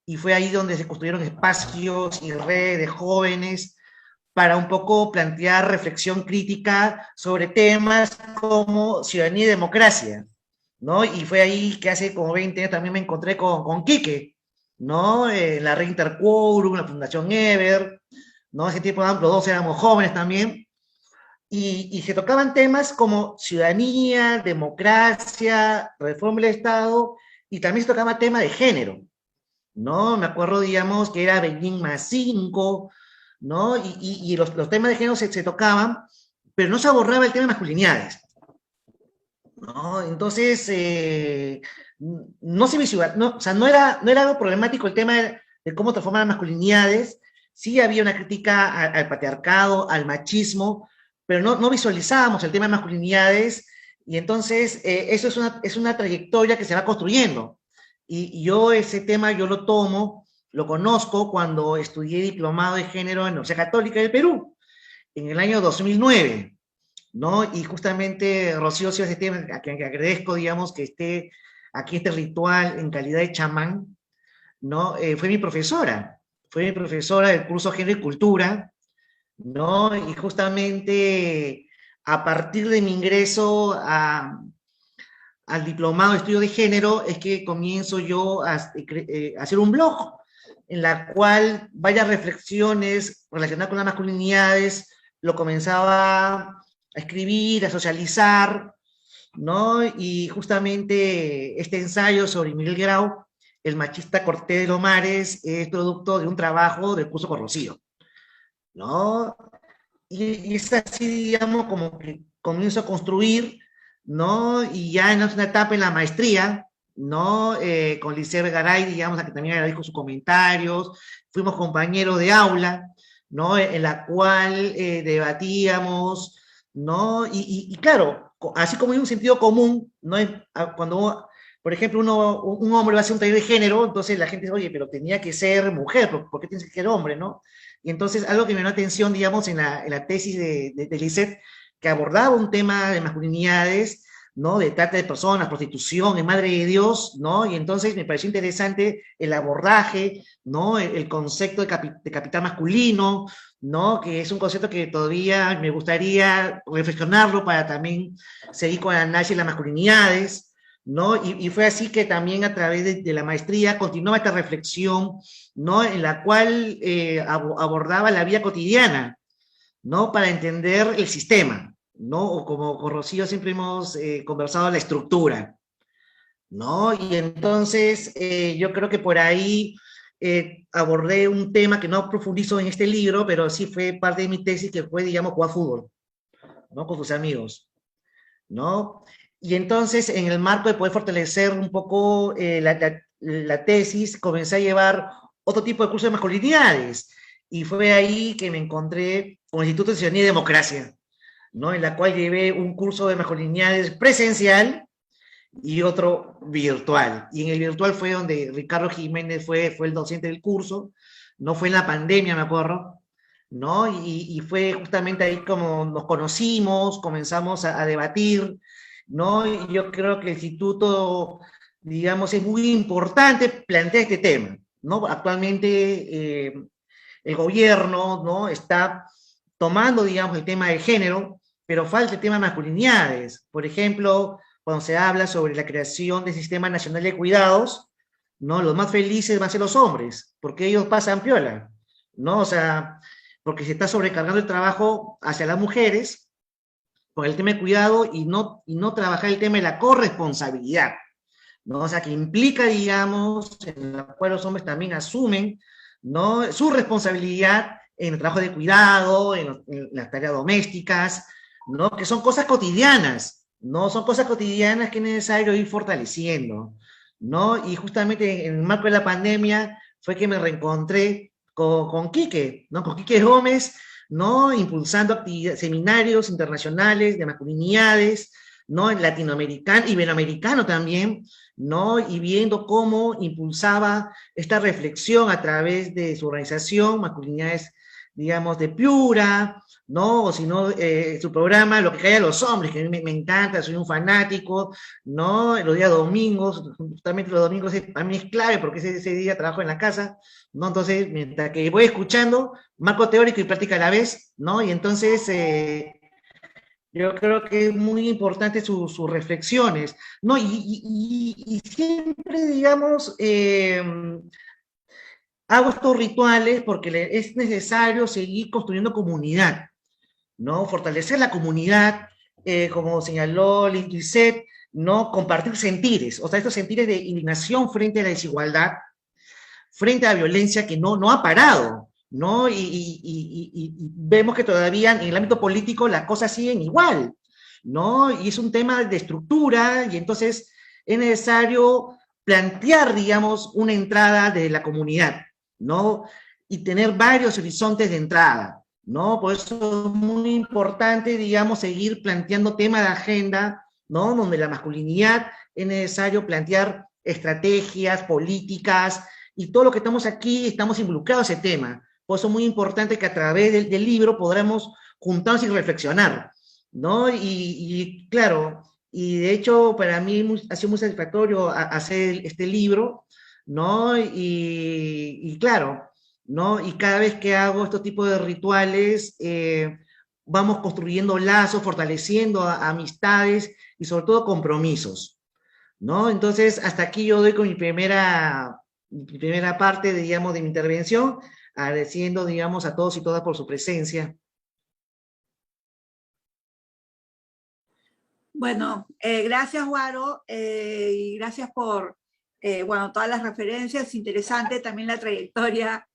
y fue ahí donde se construyeron espacios y redes de jóvenes para un poco plantear reflexión crítica sobre temas como ciudadanía y democracia, ¿no? Y fue ahí que hace como 20 años también me encontré con Quique, ¿no? La Red Interquorum, la Fundación Ever, ¿no? Ese tiempo, los dos éramos jóvenes también, y se tocaban temas como ciudadanía, democracia, reforma del Estado, y también se tocaba tema de género, ¿no? Me acuerdo, digamos, que era Beijing más 5, ¿no? Y los temas de género se tocaban, pero no se abordaba el tema de masculinidades, ¿no? Entonces, no se visualizaba, no, o sea, no era algo problemático el tema de cómo transformar las masculinidades. Sí había una crítica al patriarcado, al machismo, pero no visualizábamos el tema de masculinidades, y entonces eso es una trayectoria que se va construyendo. Y yo ese tema yo lo tomo lo conozco cuando estudié diplomado de género en la Universidad Católica del Perú, en el año 2009, ¿no? Y justamente Rocío, sí, ese tema, a quien agradezco, digamos, que esté aquí este ritual en calidad de chamán, ¿no? Fue mi profesora del curso Género y Cultura, ¿no? Y justamente a partir de mi ingreso al diplomado de estudio de género es que comienzo yo a hacer un blog en la cual varias reflexiones relacionadas con las masculinidades lo comenzaba a escribir, a socializar, ¿no? Y justamente este ensayo sobre Miguel Grau, el machista Cortés de los Mares, es producto de un trabajo del curso con Rocío, ¿no? Y es así, digamos, como que comienzo a construir, ¿no? Y ya en una etapa en la maestría, ¿no? Con Licer Garay, digamos, a que también agradezco sus comentarios, fuimos compañeros de aula, ¿no? En la cual debatíamos, ¿no? Y claro, así como hay un sentido común, ¿no? Cuando, por ejemplo, un hombre va a hacer un taller de género, entonces la gente dice, oye, pero tenía que ser mujer, ¿por qué tienes que ser hombre, no? Y entonces algo que me llamó la atención, digamos, en la tesis de Lisset, que abordaba un tema de masculinidades, ¿no? De trata de personas, prostitución, en Madre de Dios, ¿no? Y entonces me pareció interesante el abordaje, ¿no? El concepto de capital masculino, ¿no? Que es un concepto que todavía me gustaría reflexionarlo para también seguir con el análisis de las masculinidades, ¿no? Y fue así que también a través de la maestría continuaba esta reflexión, ¿no? En la cual abordaba la vida cotidiana, ¿no? Para entender el sistema, ¿no? O como con Rocío siempre hemos conversado, la estructura, ¿no? Y entonces yo creo que por ahí abordé un tema que no profundizo en este libro, pero sí fue parte de mi tesis, que fue, digamos, jugar fútbol, ¿no? Con sus amigos, ¿no? Y entonces, en el marco de poder fortalecer un poco la tesis, comencé a llevar otro tipo de cursos de masculinidades, y fue ahí que me encontré con el Instituto de Ciudadanía y Democracia, ¿no? En la cual llevé un curso de masculinidades presencial y otro virtual. Y en el virtual fue donde Ricardo Jiménez fue el docente del curso, no fue en la pandemia, me acuerdo, ¿no? Y fue justamente ahí como nos conocimos, comenzamos a debatir, ¿no? Y yo creo que el instituto, digamos, es muy importante plantear este tema, ¿no? Actualmente el gobierno, ¿no? Está tomando, digamos, el tema de género, pero falta el tema de masculinidades. Por ejemplo, cuando se habla sobre la creación del Sistema Nacional de Cuidados, ¿no? Los más felices van a ser los hombres, porque ellos pasan piola, ¿no? O sea, porque se está sobrecargando el trabajo hacia las mujeres con el tema de cuidado y no trabajar el tema de la corresponsabilidad, ¿no? O sea, que implica, digamos, en la cual los hombres también asumen, ¿no? Su responsabilidad en el trabajo de cuidado, en las tareas domésticas, ¿no? Que son cosas cotidianas, ¿no? Son cosas cotidianas que es necesario ir fortaleciendo, ¿no? Y justamente en el marco de la pandemia fue que me reencontré con Quique, ¿no? Con Quique Gómez, ¿no? Impulsando seminarios internacionales de masculinidades, ¿no? En latinoamericano, iberoamericano también, ¿no? Y viendo cómo impulsaba esta reflexión a través de su organización, Masculinidades, digamos, de Piura, ¿no? O si no, su programa, Lo que calla a los hombres, que a mí me encanta, soy un fanático, ¿no? Los días domingos, justamente los domingos para mí es clave, porque ese día trabajo en la casa, ¿no? Entonces, mientras que voy escuchando, marco teórico y práctica a la vez, ¿no? Y entonces, yo creo que es muy importante sus reflexiones, ¿no? Y siempre, digamos, hago estos rituales porque es necesario seguir construyendo comunidad, ¿no? Fortalecer la comunidad, como señaló Lisset, ¿no? Compartir sentires, o sea, estos sentires de indignación frente a la desigualdad, frente a la violencia que no ha parado, ¿no? Y vemos que todavía en el ámbito político las cosas siguen igual, ¿no? Y es un tema de estructura, y entonces es necesario plantear, digamos, una entrada de la comunidad, ¿no? Y tener varios horizontes de entrada, ¿no? Por eso es muy importante, digamos, seguir planteando temas de agenda, ¿no? Donde la masculinidad es necesario plantear estrategias, políticas, y todo lo que estamos aquí estamos involucrados en ese tema. Por eso es muy importante que a través del libro podamos juntarnos y reflexionar, ¿no? Y claro, y de hecho para mí ha sido muy satisfactorio hacer este libro, ¿no? Y claro, ¿no? Y cada vez que hago estos tipos de rituales, vamos construyendo lazos, fortaleciendo amistades y sobre todo compromisos, ¿no? Entonces, hasta aquí yo doy con mi primera parte, digamos, de mi intervención, agradeciendo, digamos, a todos y todas por su presencia. Bueno, gracias, Guaro, y gracias por, bueno, todas las referencias, interesante también la trayectoria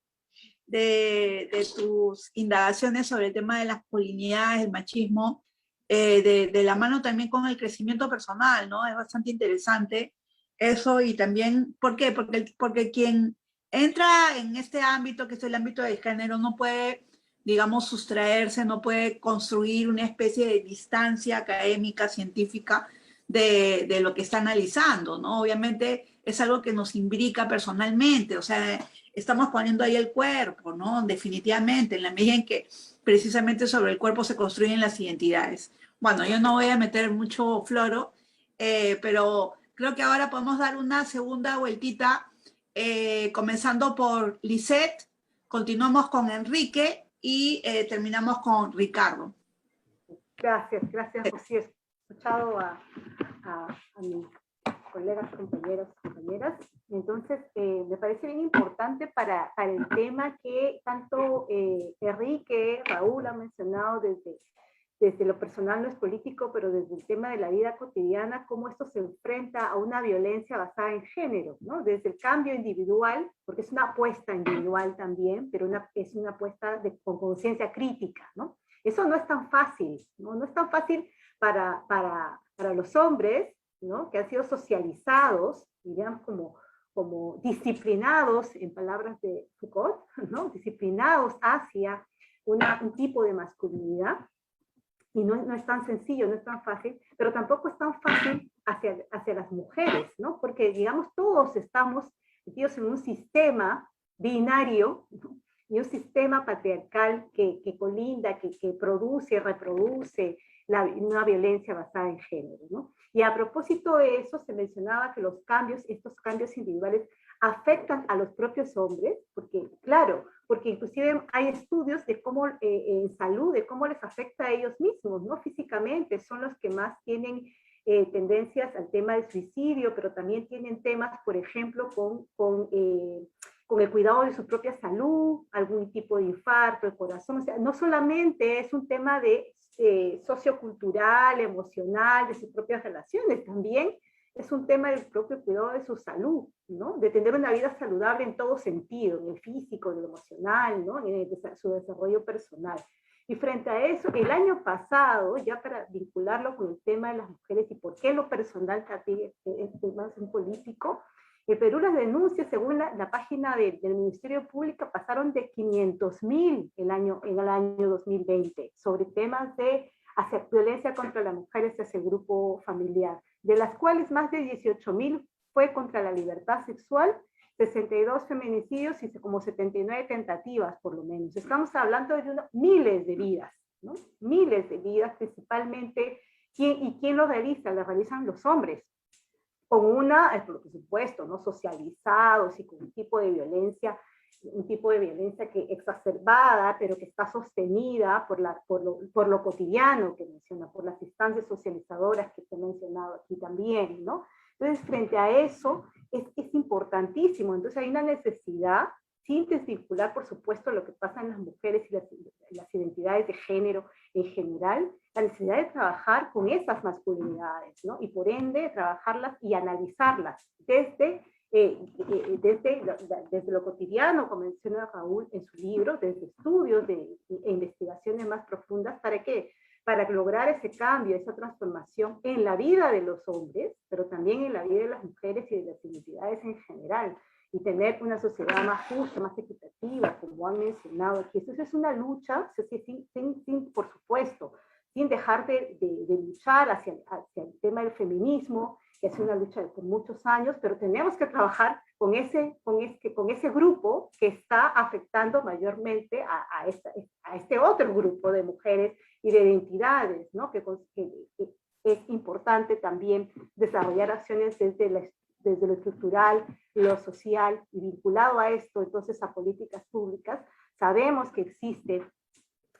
de tus indagaciones sobre el tema de las masculinidades, el machismo, de la mano también con el crecimiento personal, ¿no? Es bastante interesante eso y también, ¿por qué? Porque quien entra en este ámbito, que es el ámbito del género, no puede, digamos, sustraerse, no puede construir una especie de distancia académica, científica de lo que está analizando, ¿no? Obviamente es algo que nos imbrica personalmente, o sea, estamos poniendo ahí el cuerpo, ¿no? Definitivamente, en la medida en que precisamente sobre el cuerpo se construyen las identidades. Bueno, yo no voy a meter mucho floro, pero creo que ahora podemos dar una segunda vueltita, comenzando por Lisette, continuamos con Enrique y terminamos con Ricardo. Gracias, gracias, Rocío. He escuchado a mis colegas, compañeras. Entonces, me parece bien importante para el tema que tanto Enrique, Raúl ha mencionado desde lo personal, no es político, pero desde el tema de la vida cotidiana, cómo esto se enfrenta a una violencia basada en género, ¿no? Desde el cambio individual, porque es una apuesta individual también, pero es una apuesta con conciencia crítica, ¿no? Eso no es tan fácil, ¿no? No es tan fácil para los hombres, ¿no? Que han sido socializados, digamos, como disciplinados, en palabras de Foucault, ¿no? Disciplinados hacia un tipo de masculinidad, y no es tan sencillo, no es tan fácil, pero tampoco es tan fácil hacia las mujeres, ¿no? Porque, digamos, todos estamos metidos en un sistema binario, ¿no? Y un sistema patriarcal que colinda, que produce y reproduce una violencia basada en género, ¿no? Y a propósito de eso, se mencionaba que estos cambios individuales afectan a los propios hombres, porque inclusive hay estudios de cómo, en salud, de cómo les afecta a ellos mismos, ¿no? Físicamente, son los que más tienen tendencias al tema del suicidio, pero también tienen temas, por ejemplo, con el cuidado de su propia salud, algún tipo de infarto, el corazón. O sea, no solamente es un tema de sociocultural, emocional, de sus propias relaciones, también es un tema del propio cuidado de su salud, ¿no? De tener una vida saludable en todo sentido, en el físico, en el emocional, ¿no? En su desarrollo personal. Y frente a eso, el año pasado, ya para vincularlo con el tema de las mujeres y por qué lo personal también es más un político, en Perú las denuncias, según la página del Ministerio Público, pasaron de 500.000 en el año 2020 sobre temas de violencia contra las mujeres y hacia el grupo familiar, de las cuales más de 18.000 fue contra la libertad sexual, 62 feminicidios y como 79 tentativas, por lo menos. Estamos hablando de miles de vidas, ¿no? Miles de vidas, principalmente. ¿Quién lo realiza? Lo realizan los hombres, con por supuesto, ¿no? Socializados y con un tipo de violencia que exacerbada, pero que está sostenida por lo cotidiano que menciona, por las instancias socializadoras que te he mencionado aquí también, ¿no? Entonces, frente a eso, es importantísimo. Entonces, hay una necesidad, sin desvincular, por supuesto, lo que pasa en las mujeres y las identidades de género en general, la necesidad de trabajar con esas masculinidades, ¿no? Y por ende, trabajarlas y analizarlas desde lo cotidiano, como menciona Raúl en su libro, desde estudios e investigaciones más profundas. ¿Para qué? Para lograr ese cambio, esa transformación en la vida de los hombres, pero también en la vida de las mujeres y de las identidades en general, y tener una sociedad más justa, más equitativa, como han mencionado aquí. Entonces es una lucha, por supuesto, sin dejar de luchar hacia el tema del feminismo que es una lucha de por muchos años, pero tenemos que trabajar con ese grupo que está afectando mayormente a este otro grupo de mujeres y de identidades, ¿no? Que es importante también desarrollar acciones desde lo estructural, lo social, y vinculado a esto, entonces, a políticas públicas. Sabemos que existe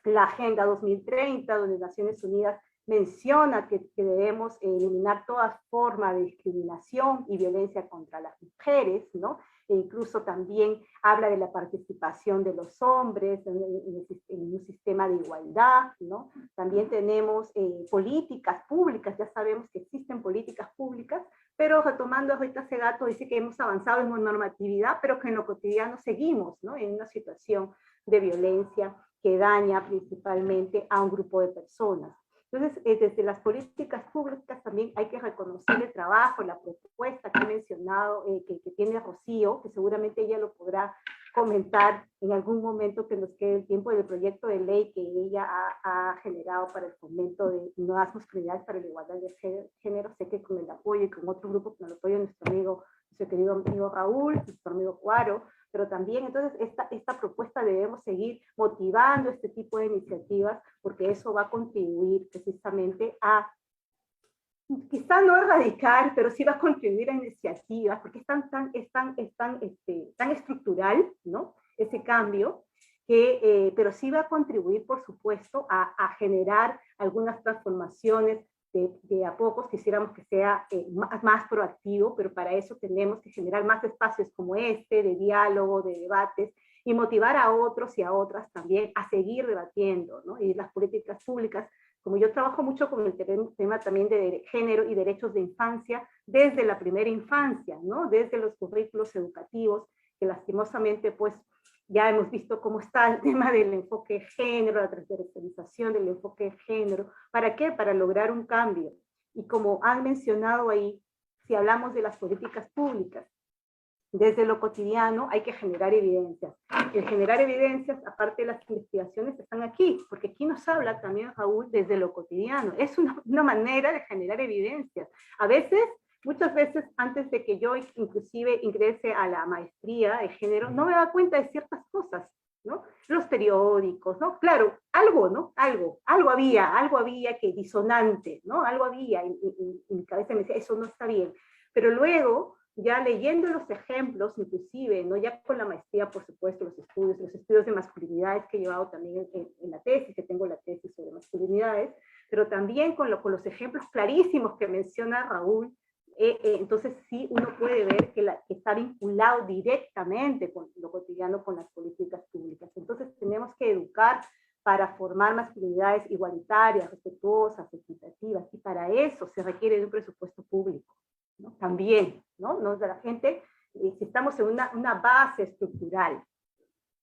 la Agenda 2030, donde Naciones Unidas menciona que debemos eliminar toda forma de discriminación y violencia contra las mujeres, ¿no? E incluso también habla de la participación de los hombres en un sistema de igualdad, ¿no? También tenemos políticas públicas, ya sabemos que existen políticas públicas, pero retomando a Rita Segato, dice que hemos avanzado en normatividad, pero que en lo cotidiano seguimos, ¿no? En una situación de violencia que daña principalmente a un grupo de personas. Entonces, desde las políticas públicas también hay que reconocer el trabajo, la propuesta que he mencionado, que tiene Rocío, que seguramente ella lo podrá comentar en algún momento que nos quede el tiempo, del proyecto de ley que ella ha generado para el fomento de nuevas masculinidades para la igualdad de género. Sé que con el apoyo y con otro grupo, con el apoyo de nuestro querido amigo Raúl, nuestro amigo Cuaro, pero también entonces esta propuesta debemos seguir motivando este tipo de iniciativas, porque eso va a contribuir precisamente a, quizá no erradicar, pero sí va a contribuir a iniciativas, porque es tan estructural, ¿no? Ese cambio, pero sí va a contribuir, por supuesto, a generar algunas transformaciones. De a pocos quisiéramos que sea más proactivo, pero para eso tenemos que generar más espacios como este, de diálogo, de debates, y motivar a otros y a otras también a seguir debatiendo, ¿no? Y las políticas públicas, como yo trabajo mucho con el tema también de género y derechos de infancia, desde la primera infancia, ¿no? Desde los currículos educativos, que lastimosamente, pues, ya hemos visto cómo está el tema del enfoque de género, la transversalización del enfoque de género. ¿Para qué? Para lograr un cambio. Y como han mencionado ahí, si hablamos de las políticas públicas, desde lo cotidiano hay que generar evidencias. El generar evidencias, aparte de las investigaciones, están aquí, porque aquí nos habla también Raúl desde lo cotidiano. Es una manera de generar evidencias. A veces, muchas veces, antes de que yo inclusive ingrese a la maestría de género, no me daba cuenta de ciertas cosas, ¿no? Los periódicos, ¿no? Claro, algo, ¿no? Algo había que disonante, ¿no? Algo había, en mi cabeza me decía, eso no está bien. Pero luego, ya leyendo los ejemplos, inclusive, ¿no? Ya con la maestría, por supuesto, los estudios de masculinidades que he llevado también en la tesis, que tengo la tesis sobre masculinidades, pero también con los ejemplos clarísimos que menciona Raúl, entonces sí uno puede ver que está vinculado directamente con lo cotidiano, con las políticas públicas. Entonces tenemos que educar para formar masculinidades igualitarias, respetuosas, equitativas, y para eso se requiere de un presupuesto público, ¿no? También, ¿no? De la gente, si estamos en una base estructural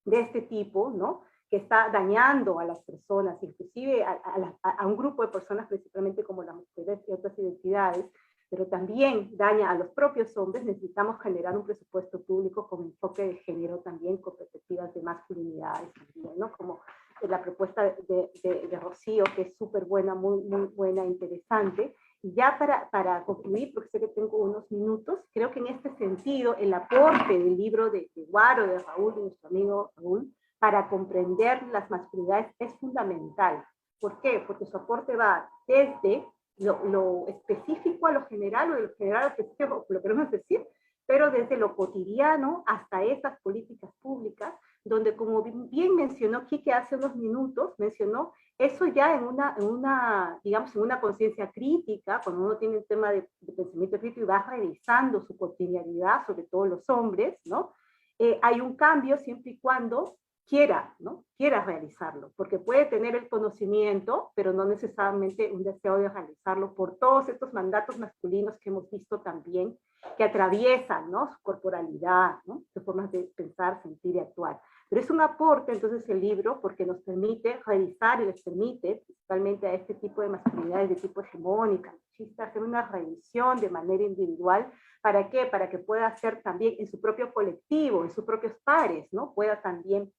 de este tipo, ¿no? Que está dañando a las personas, inclusive a un grupo de personas, principalmente como las mujeres y otras identidades, pero también daña a los propios hombres, necesitamos generar un presupuesto público con enfoque de género también, con perspectivas de masculinidades también, ¿no? Como la propuesta de Rocío, que es súper buena, muy buena, interesante. Y ya para concluir, porque sé que tengo unos minutos, creo que en este sentido el aporte del libro de Cuaro, de Raúl, de nuestro amigo Raúl, para comprender las masculinidades es fundamental. ¿Por qué? Porque su aporte va desde lo específico a lo general, o de lo general a lo específico, lo queremos decir, pero desde lo cotidiano hasta esas políticas públicas, donde, como bien mencionó Quique hace unos minutos, mencionó eso ya digamos, en una conciencia crítica, cuando uno tiene un tema de pensamiento crítico y va revisando su cotidianidad, sobre todo los hombres, ¿no? Hay un cambio siempre y cuando quiera, ¿no? Quiera realizarlo, porque puede tener el conocimiento, pero no necesariamente un deseo de realizarlo por todos estos mandatos masculinos que hemos visto también, que atraviesan, ¿no? Su corporalidad, ¿no? Sus formas de pensar, sentir y actuar. Pero es un aporte, entonces, el libro, porque nos permite revisar y les permite, principalmente a este tipo de masculinidades de tipo hegemónica, machista, hacer una revisión de manera individual. ¿Para qué? Para que pueda hacer también en su propio colectivo, en sus propios pares, ¿no? Pueda también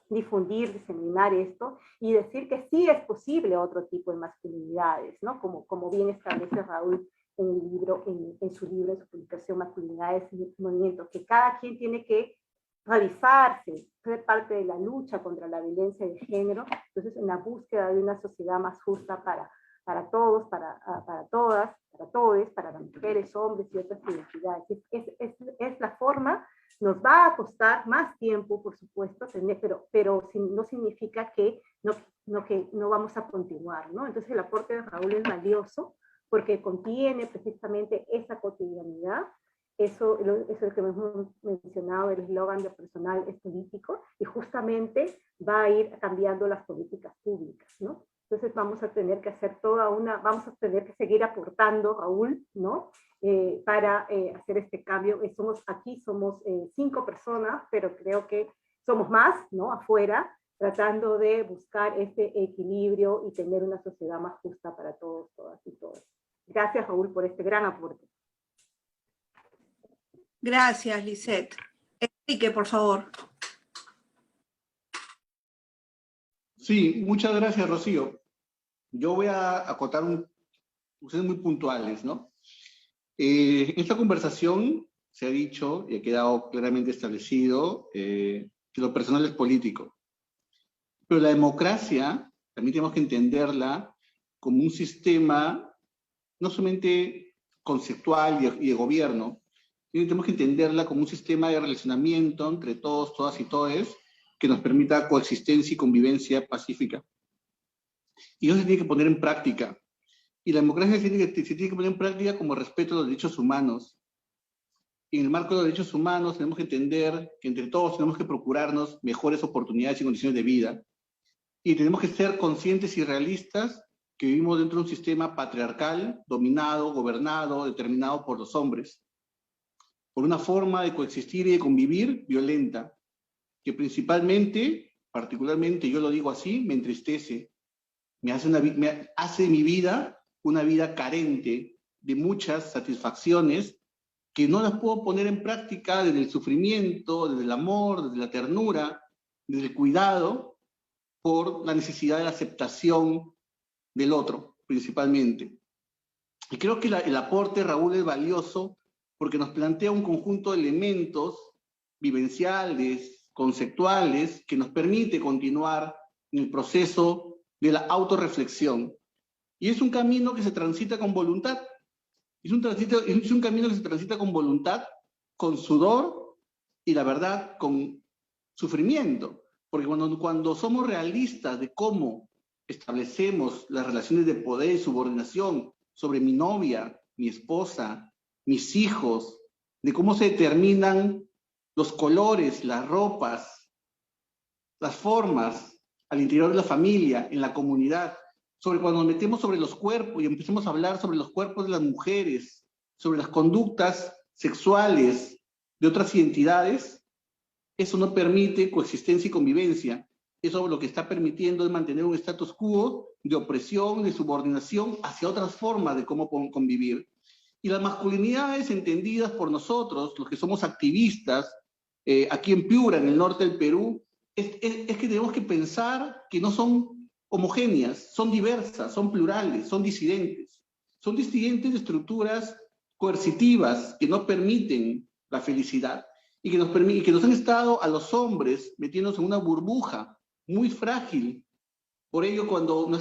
difundir, diseminar esto y decir que sí es posible otro tipo de masculinidades, ¿no? Como bien establece Raúl en el libro, en su libro, en su publicación Masculinidades y Movimientos, que cada quien tiene que revisarse, ser parte de la lucha contra la violencia de género, entonces en la búsqueda de una sociedad más justa para todos, para todas, para todos, para las mujeres, hombres y otras identidades. Es la forma, nos va a costar más tiempo, por supuesto, pero no significa que no vamos a continuar, ¿no? Entonces el aporte de Raúl es valioso porque contiene precisamente esa cotidianidad. Eso es lo que hemos mencionado, el eslogan de personal es político, y justamente va a ir cambiando las políticas públicas, ¿no? Entonces vamos a tener que hacer vamos a tener que seguir aportando, Raúl, ¿no? Para hacer este cambio. Aquí somos 5 personas, pero creo que somos más, ¿no? Afuera, tratando de buscar este equilibrio y tener una sociedad más justa para todos, todas y todos. Gracias, Raúl, por este gran aporte. Gracias, Lisette. Enrique, por favor. Sí, muchas gracias, Rocío. Yo voy a acotar ustedes muy puntuales, ¿no? Esta conversación se ha dicho y ha quedado claramente establecido que lo personal es político. Pero la democracia también tenemos que entenderla como un sistema no solamente conceptual y de gobierno, sino tenemos que entenderla como un sistema de relacionamiento entre todos, todas y todes que nos permita coexistencia y convivencia pacífica. Y eso se tiene que poner en práctica. Y la democracia se tiene que poner en práctica como respeto a los derechos humanos. Y en el marco de los derechos humanos tenemos que entender que entre todos tenemos que procurarnos mejores oportunidades y condiciones de vida. Y tenemos que ser conscientes y realistas que vivimos dentro de un sistema patriarcal, dominado, gobernado, determinado por los hombres, por una forma de coexistir y de convivir violenta, que particularmente, yo lo digo así, me entristece, me hace mi vida una vida carente de muchas satisfacciones que no las puedo poner en práctica desde el sufrimiento, desde el amor, desde la ternura, desde el cuidado, por la necesidad de la aceptación del otro, principalmente. Y creo que el aporte, Raúl, es valioso porque nos plantea un conjunto de elementos vivenciales, conceptuales, que nos permite continuar en el proceso de la autorreflexión. Y es un camino que se transita con voluntad. Es un camino que se transita con voluntad, con sudor y, la verdad, con sufrimiento. Porque cuando somos realistas de cómo establecemos las relaciones de poder y subordinación sobre mi novia, mi esposa, mis hijos, de cómo se determinan los colores, las ropas, las formas al interior de la familia, en la comunidad, sobre cuando nos metemos sobre los cuerpos y empecemos a hablar sobre los cuerpos de las mujeres, sobre las conductas sexuales de otras identidades, eso no permite coexistencia y convivencia. Eso lo que está permitiendo es mantener un status quo de opresión, de subordinación hacia otras formas de cómo convivir. Y las masculinidades entendidas por nosotros, los que somos activistas, aquí en Piura, en el norte del Perú, es que tenemos que pensar que no son homogéneas, son diversas, son plurales, son disidentes. Son disidentes de estructuras coercitivas que no permiten la felicidad y que nos han estado a los hombres metiéndose en una burbuja muy frágil. Por ello, cuando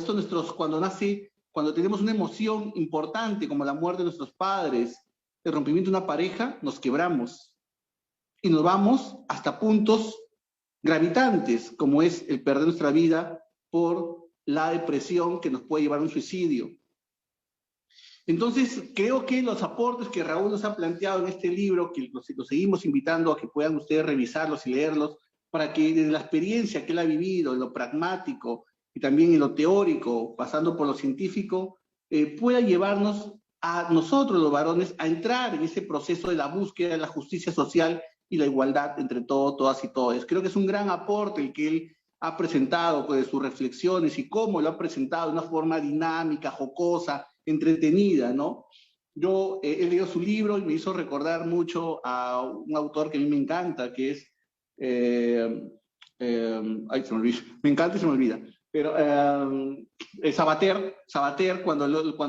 tenemos una emoción importante como la muerte de nuestros padres, el rompimiento de una pareja, nos quebramos y nos vamos hasta puntos gravitantes, como es el perder nuestra vida por la depresión que nos puede llevar a un suicidio. Entonces, creo que los aportes que Raúl nos ha planteado en este libro, que los seguimos invitando a que puedan ustedes revisarlos y leerlos, para que desde la experiencia que él ha vivido, en lo pragmático y también en lo teórico, pasando por lo científico, pueda llevarnos a nosotros los varones a entrar en ese proceso de la búsqueda de la justicia social y la igualdad entre todos, todas y todos. Creo que es un gran aporte el que él ha presentado con sus reflexiones y cómo lo ha presentado de una forma dinámica, jocosa, entretenida, ¿no? Yo he leído su libro y me hizo recordar mucho a un autor que a mí me encanta, que es... ay, se me olvida. Me encanta y se me olvida. Pero Sabater cuando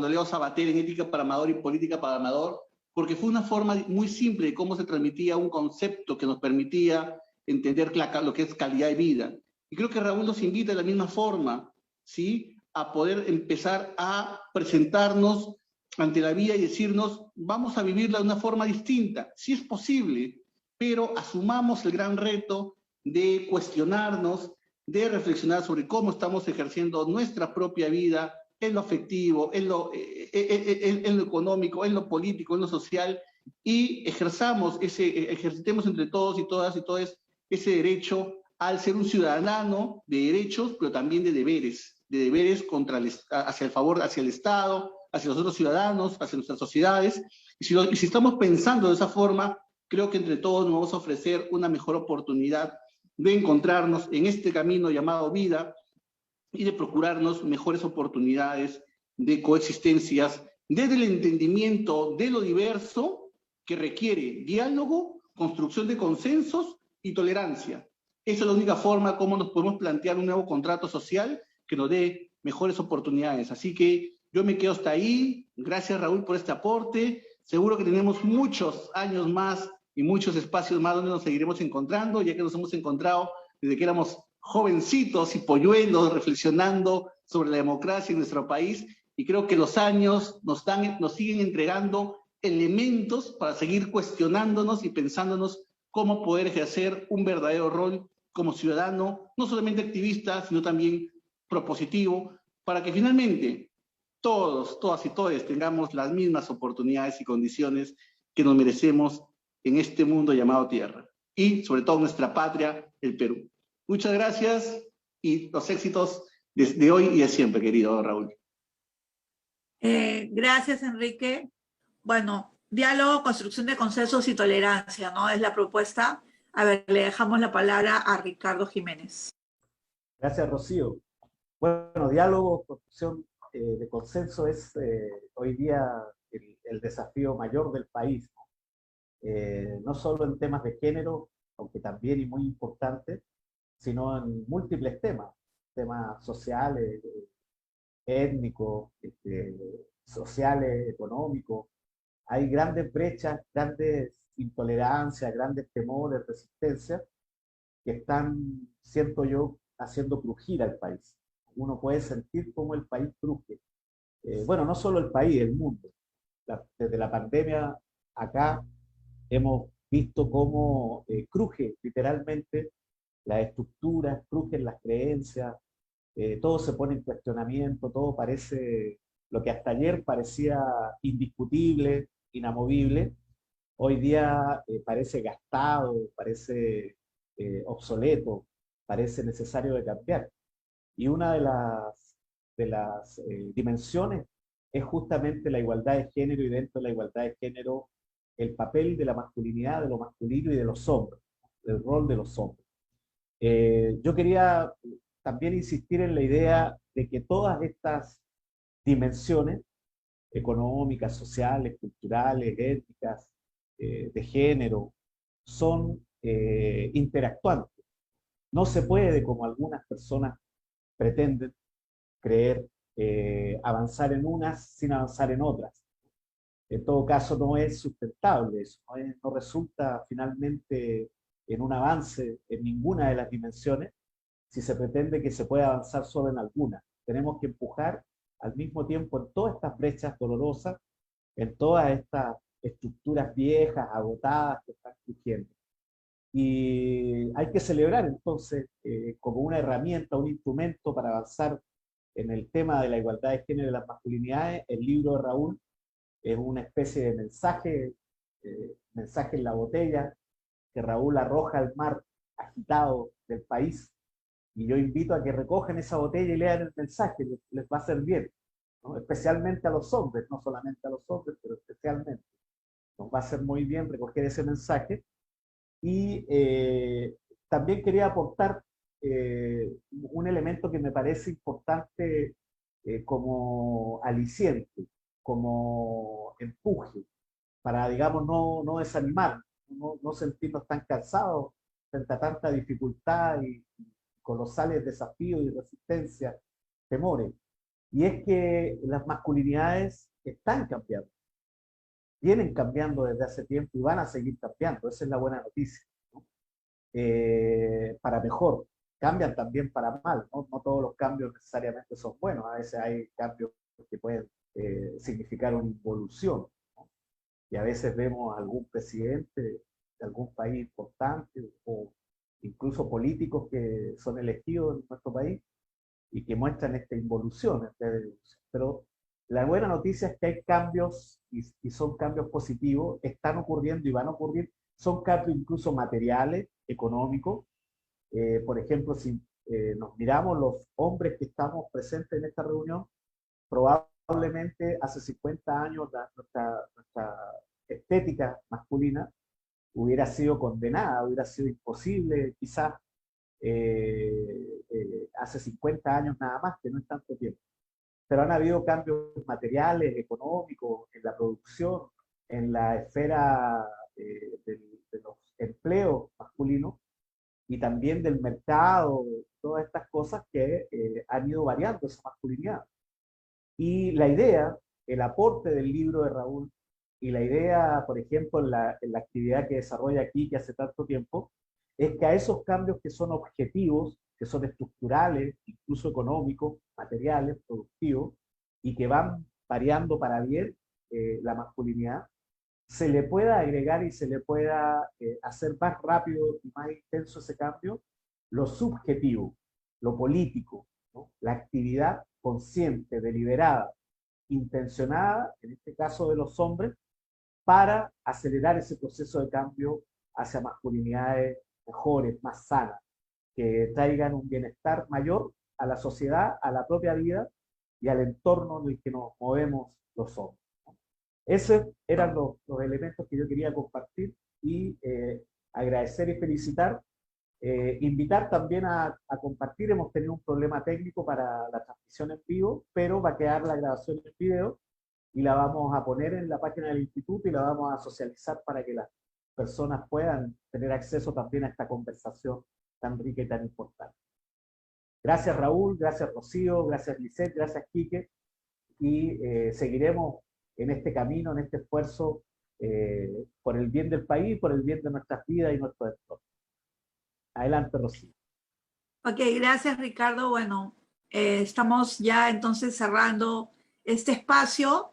leo Sabater en Ética para Amador y Política para Amador, porque fue una forma muy simple de cómo se transmitía un concepto que nos permitía entender lo que es calidad de vida. Y creo que Raúl nos invita de la misma forma, ¿sí?, a poder empezar a presentarnos ante la vida y decirnos, vamos a vivirla de una forma distinta. Sí es posible, pero asumamos el gran reto de cuestionarnos, de reflexionar sobre cómo estamos ejerciendo nuestra propia vida en lo afectivo, en lo económico, en lo político, en lo social, y ejercitemos entre todos y todas ese derecho al ser un ciudadano de derechos, pero también de deberes hacia el Estado, hacia los otros ciudadanos, hacia nuestras sociedades. Y si estamos pensando de esa forma, creo que entre todos nos vamos a ofrecer una mejor oportunidad de encontrarnos en este camino llamado vida y de procurarnos mejores oportunidades de coexistencias desde el entendimiento de lo diverso que requiere diálogo, construcción de consensos y tolerancia. Esa es la única forma como nos podemos plantear un nuevo contrato social que nos dé mejores oportunidades. Así que yo me quedo hasta ahí. Gracias, Raúl, por este aporte. Seguro que tenemos muchos años más y muchos espacios más donde nos seguiremos encontrando, ya que nos hemos encontrado desde que éramos jovencitos y polluelos reflexionando sobre la democracia en nuestro país, y creo que los años nos siguen entregando elementos para seguir cuestionándonos y pensándonos cómo poder ejercer un verdadero rol como ciudadano, no solamente activista, sino también propositivo, para que finalmente todos, todas y todos tengamos las mismas oportunidades y condiciones que nos merecemos en este mundo llamado Tierra, y sobre todo nuestra patria, el Perú. Muchas gracias y los éxitos de hoy y de siempre, querido Raúl. Gracias, Enrique. Bueno, diálogo, construcción de consensos y tolerancia, ¿no? Es la propuesta. A ver, le dejamos la palabra a Ricardo Jiménez. Gracias, Rocío. Bueno, diálogo, construcción de consenso es hoy día el desafío mayor del país, ¿no? No solo en temas de género, aunque también y muy importante, sino en múltiples temas sociales, étnicos, sociales, económicos. Hay grandes brechas, grandes intolerancias, grandes temores, resistencias, que están, siento yo, haciendo crujir al país. Uno puede sentir cómo el país cruje. Bueno, no solo el país, el mundo. Desde la pandemia acá hemos visto cómo cruje literalmente las estructuras, crujen las creencias, todo se pone en cuestionamiento, todo parece, lo que hasta ayer parecía indiscutible, inamovible, hoy día parece gastado, parece obsoleto, parece necesario de cambiar. Y una de las dimensiones es justamente la igualdad de género, y dentro de la igualdad de género el papel de la masculinidad, de lo masculino y de los hombres, el rol de los hombres. Yo quería también insistir en la idea de que todas estas dimensiones económicas, sociales, culturales, éticas, de género, son interactuantes. No se puede, como algunas personas pretenden creer, avanzar en unas sin avanzar en otras. En todo caso, no es sustentable eso, no resulta finalmente en un avance en ninguna de las dimensiones si se pretende que se pueda avanzar solo en alguna. Tenemos que empujar al mismo tiempo en todas estas brechas dolorosas, en todas estas estructuras viejas, agotadas que están surgiendo. Y hay que celebrar entonces como una herramienta, un instrumento para avanzar en el tema de la igualdad de género y de las masculinidades. El libro de Raúl es una especie de mensaje en la botella que Raúl arroja al mar agitado del país, y yo invito a que recojan esa botella y lean el mensaje, les va a hacer bien, ¿no? Especialmente a los hombres, no solamente a los hombres, pero especialmente. Nos va a hacer muy bien recoger ese mensaje. Y también quería aportar un elemento que me parece importante como aliciente, como empuje, para, digamos, no desanimar, no sentirnos tan cansados frente a tanta dificultad y colosales desafíos y resistencia, temores. y es que las masculinidades están cambiando, vienen cambiando desde hace tiempo y van a seguir cambiando, esa es la buena noticia, ¿no? Para mejor, cambian también para mal, ¿no? No todos los cambios necesariamente son buenos, a veces hay cambios que pueden significar una involución, ¿no? Y a veces vemos a algún presidente de algún país importante o incluso políticos que son elegidos en nuestro país y que muestran esta involución en vez de evolución. Pero la buena noticia es que hay cambios y son cambios positivos, están ocurriendo y van a ocurrir, son cambios incluso materiales, económicos. Por ejemplo, si nos miramos los hombres que estamos presentes en esta reunión, probablemente hace 50 años nuestra estética masculina hubiera sido condenada, hubiera sido imposible, quizás hace 50 años nada más, que no es tanto tiempo. Pero han habido cambios materiales, económicos, en la producción, en la esfera de los empleos masculinos y también del mercado, todas estas cosas que han ido variando esa masculinidad. Y la idea, el aporte del libro de Raúl y la idea, por ejemplo, en la actividad que desarrolla aquí, que hace tanto tiempo, es que a esos cambios que son objetivos, que son estructurales, incluso económicos, materiales, productivos, y que van variando para bien la masculinidad, se le pueda agregar y se le pueda hacer más rápido y más intenso ese cambio, lo subjetivo, lo político, ¿no? La actividad consciente, deliberada, intencionada, en este caso de los hombres, para acelerar ese proceso de cambio hacia masculinidades mejores, más sanas, que traigan un bienestar mayor a la sociedad, a la propia vida y al entorno en el que nos movemos los hombres. Esos eran los elementos que yo quería compartir y agradecer y felicitar. Invitar también a compartir, hemos tenido un problema técnico para la transmisión en vivo, pero va a quedar la grabación en video y la vamos a poner en la página del instituto y la vamos a socializar para que las personas puedan tener acceso también a esta conversación tan rica y tan importante. Gracias Raúl, gracias Rocío, gracias Lisette, gracias Quique, y seguiremos en este camino, en este esfuerzo por el bien del país, por el bien de nuestras vidas y nuestro entorno. Adelante, Rocío. Ok, gracias Ricardo. Bueno, estamos ya entonces cerrando este espacio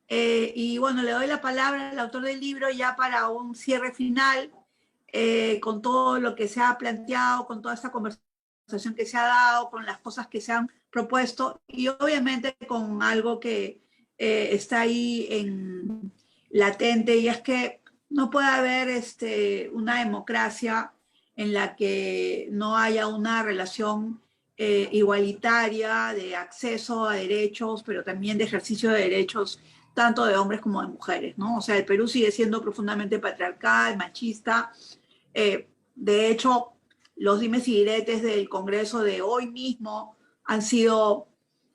y bueno, le doy la palabra al autor del libro ya para un cierre final con todo lo que se ha planteado, con toda esta conversación que se ha dado, con las cosas que se han propuesto y obviamente con algo que está ahí en latente y es que no puede haber una democracia en la que no haya una relación igualitaria de acceso a derechos, pero también de ejercicio de derechos tanto de hombres como de mujeres, ¿no? O sea, el Perú sigue siendo profundamente patriarcal, machista. De hecho, los dimes y diretes del Congreso de hoy mismo han sido,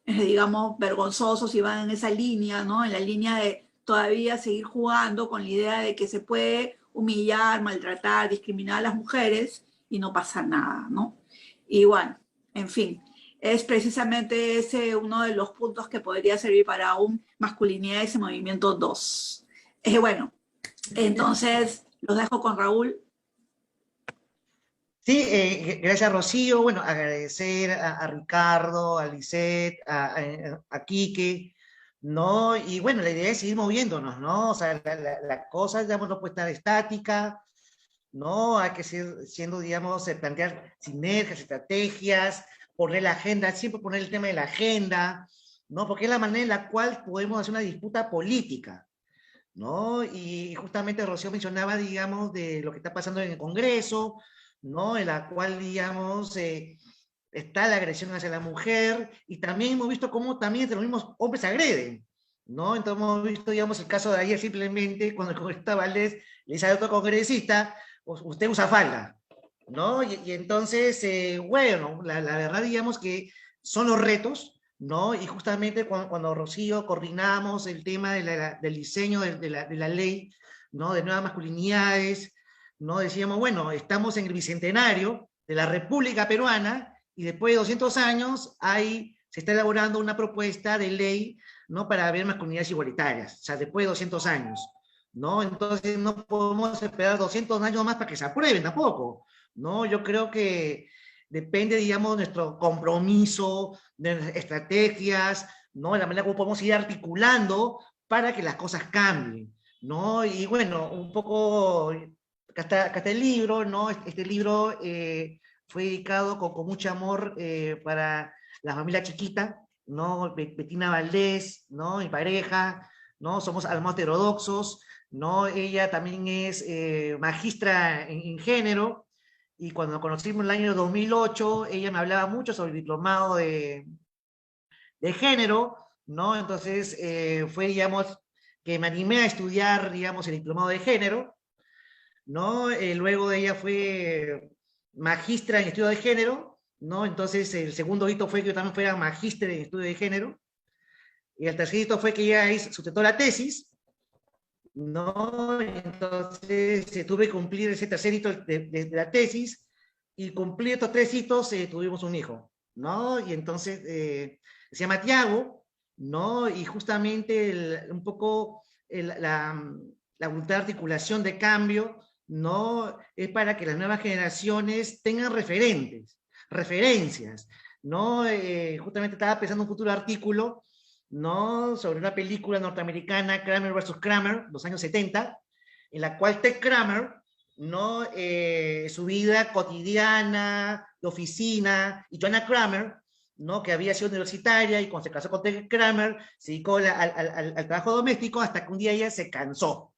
digamos, vergonzosos y van en esa línea, ¿no? En la línea de todavía seguir jugando con la idea de que se puede humillar, maltratar, discriminar a las mujeres y no pasa nada, ¿no? Y bueno, en fin, es precisamente ese uno de los puntos que podría servir para un masculinidad ese movimiento 2. Bueno, entonces los dejo con Raúl. Sí, gracias Rocío. Bueno, agradecer a Ricardo, a Lisette, a Quique, ¿no? Y bueno, la idea es seguir moviéndonos, ¿no? O sea, la cosa, digamos, no puede estar estática, ¿no? Hay que seguir siendo, digamos, plantear sinergias, estrategias, poner la agenda, siempre poner el tema de la agenda, ¿no? Porque es la manera en la cual podemos hacer una disputa política, ¿no? Y justamente Rocío mencionaba, digamos, de lo que está pasando en el Congreso, ¿no? En la cual, digamos, está la agresión hacia la mujer, y también hemos visto cómo también entre los mismos hombres se agreden, ¿no? Entonces hemos visto, digamos, el caso de ayer simplemente, cuando el congresista Valdés le dice a otro congresista, usted usa falda, ¿no? Y entonces, bueno, la verdad, digamos que son los retos, ¿no? Y justamente cuando Rocío coordinamos el tema del diseño de la ley, ¿no? De nuevas masculinidades, ¿no? Decíamos, bueno, estamos en el bicentenario de la República Peruana y después de 200 años hay se está elaborando una propuesta de ley, ¿no? Para haber masculinidades igualitarias, o sea, después de 200 años, ¿no? Entonces no podemos esperar 200 años más para que se aprueben tampoco, ¿no? Yo creo que depende, digamos, de nuestro compromiso, de nuestras estrategias, ¿no? La manera como podemos ir articulando para que las cosas cambien, ¿no? Y bueno, un poco, acá está el libro, ¿no? Este libro fue dedicado con mucho amor para la familia chiquita, ¿no? Betina Valdés, ¿no? Mi pareja, ¿no? Somos almas heterodoxos, ¿no? Ella también es magistra en género, y cuando nos conocimos en el año 2008, ella me hablaba mucho sobre el diplomado de género, ¿no? Entonces fue, digamos, que me animé a estudiar, digamos, el diplomado de género, ¿no? Luego de ella fue magistra en estudio de género, ¿no? Entonces el segundo hito fue que yo también fuera magíster en estudio de género, y el tercer hito fue que ella sustentó la tesis, ¿no? Entonces tuve que cumplir ese tercer hito de la tesis, y cumplir estos tres hitos tuvimos un hijo, ¿no? Y entonces se llama Tiago, ¿no? Y justamente un poco la voluntad de articulación de cambio, ¿no? Es para que las nuevas generaciones tengan referencias, ¿no? Justamente estaba pensando en un futuro artículo, ¿no? Sobre una película norteamericana, Kramer versus Kramer, los años 70, en la cual Ted Kramer, ¿no? Su vida cotidiana, de oficina, y Joanna Kramer, ¿no? Que había sido universitaria y cuando se casó con Ted Kramer, se dedicó al trabajo doméstico hasta que un día ella se cansó.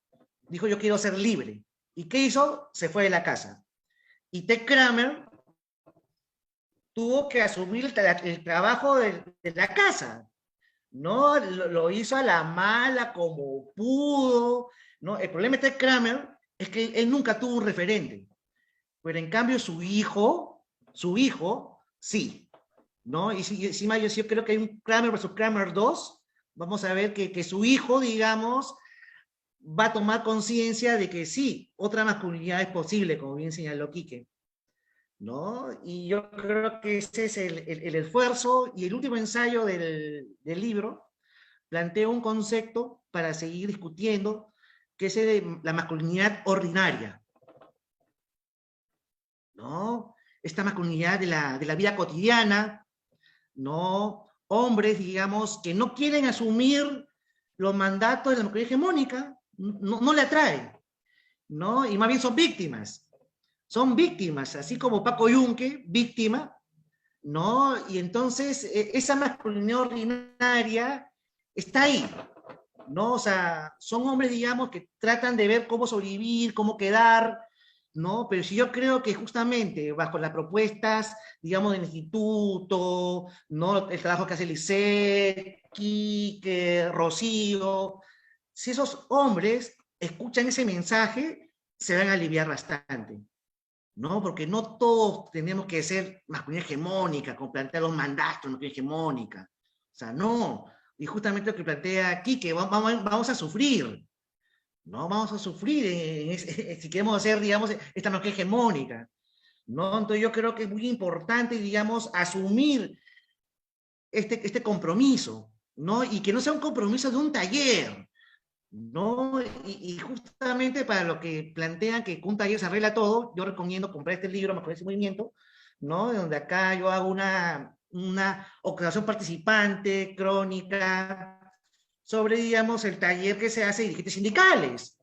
Dijo, yo quiero ser libre. ¿Y qué hizo? Se fue de la casa. Y Ted Kramer tuvo que asumir el trabajo de la casa, ¿no? Lo hizo a la mala, como pudo, ¿no? El problema de Ted Kramer es que él nunca tuvo un referente, pero en cambio su hijo, sí, ¿no? Y encima yo sí creo que hay un Kramer versus Kramer 2, vamos a ver que su hijo, digamos, va a tomar conciencia de que sí, otra masculinidad es posible, como bien señaló Quique, ¿no? Y yo creo que ese es el esfuerzo, y el último ensayo del libro plantea un concepto para seguir discutiendo, que es el de la masculinidad ordinaria, ¿no? Esta masculinidad de la vida cotidiana, ¿no? Hombres, digamos, que no quieren asumir los mandatos de la masculinidad hegemónica, no le atraen, ¿no? Y más bien son víctimas, así como Paco Yunque, víctima, ¿no? Y entonces esa masculinidad ordinaria está ahí, ¿no? O sea, son hombres, digamos, que tratan de ver cómo sobrevivir, cómo quedar, ¿no? Pero si yo creo que justamente bajo las propuestas, digamos, del instituto, ¿no? El trabajo que hace Lisset, Quique, Rocío, si esos hombres escuchan ese mensaje, se van a aliviar bastante, ¿no? Porque no todos tenemos que ser masculinidad hegemónica, como plantea los mandatos de masculinidad hegemónica. O sea, no. Y justamente lo que plantea aquí, que vamos a sufrir, ¿no? Vamos a sufrir si queremos hacer, digamos, esta masculinidad hegemónica, ¿no? Entonces yo creo que es muy importante, digamos, asumir este compromiso, ¿no? Y que no sea un compromiso de un taller, ¿no? Y justamente para lo que plantean que con un taller se arregla todo, yo recomiendo comprar este libro, Masculinidad y Movimiento, ¿no? Donde acá yo hago una observación participante, crónica, sobre, digamos, el taller que se hace de dirigentes sindicales,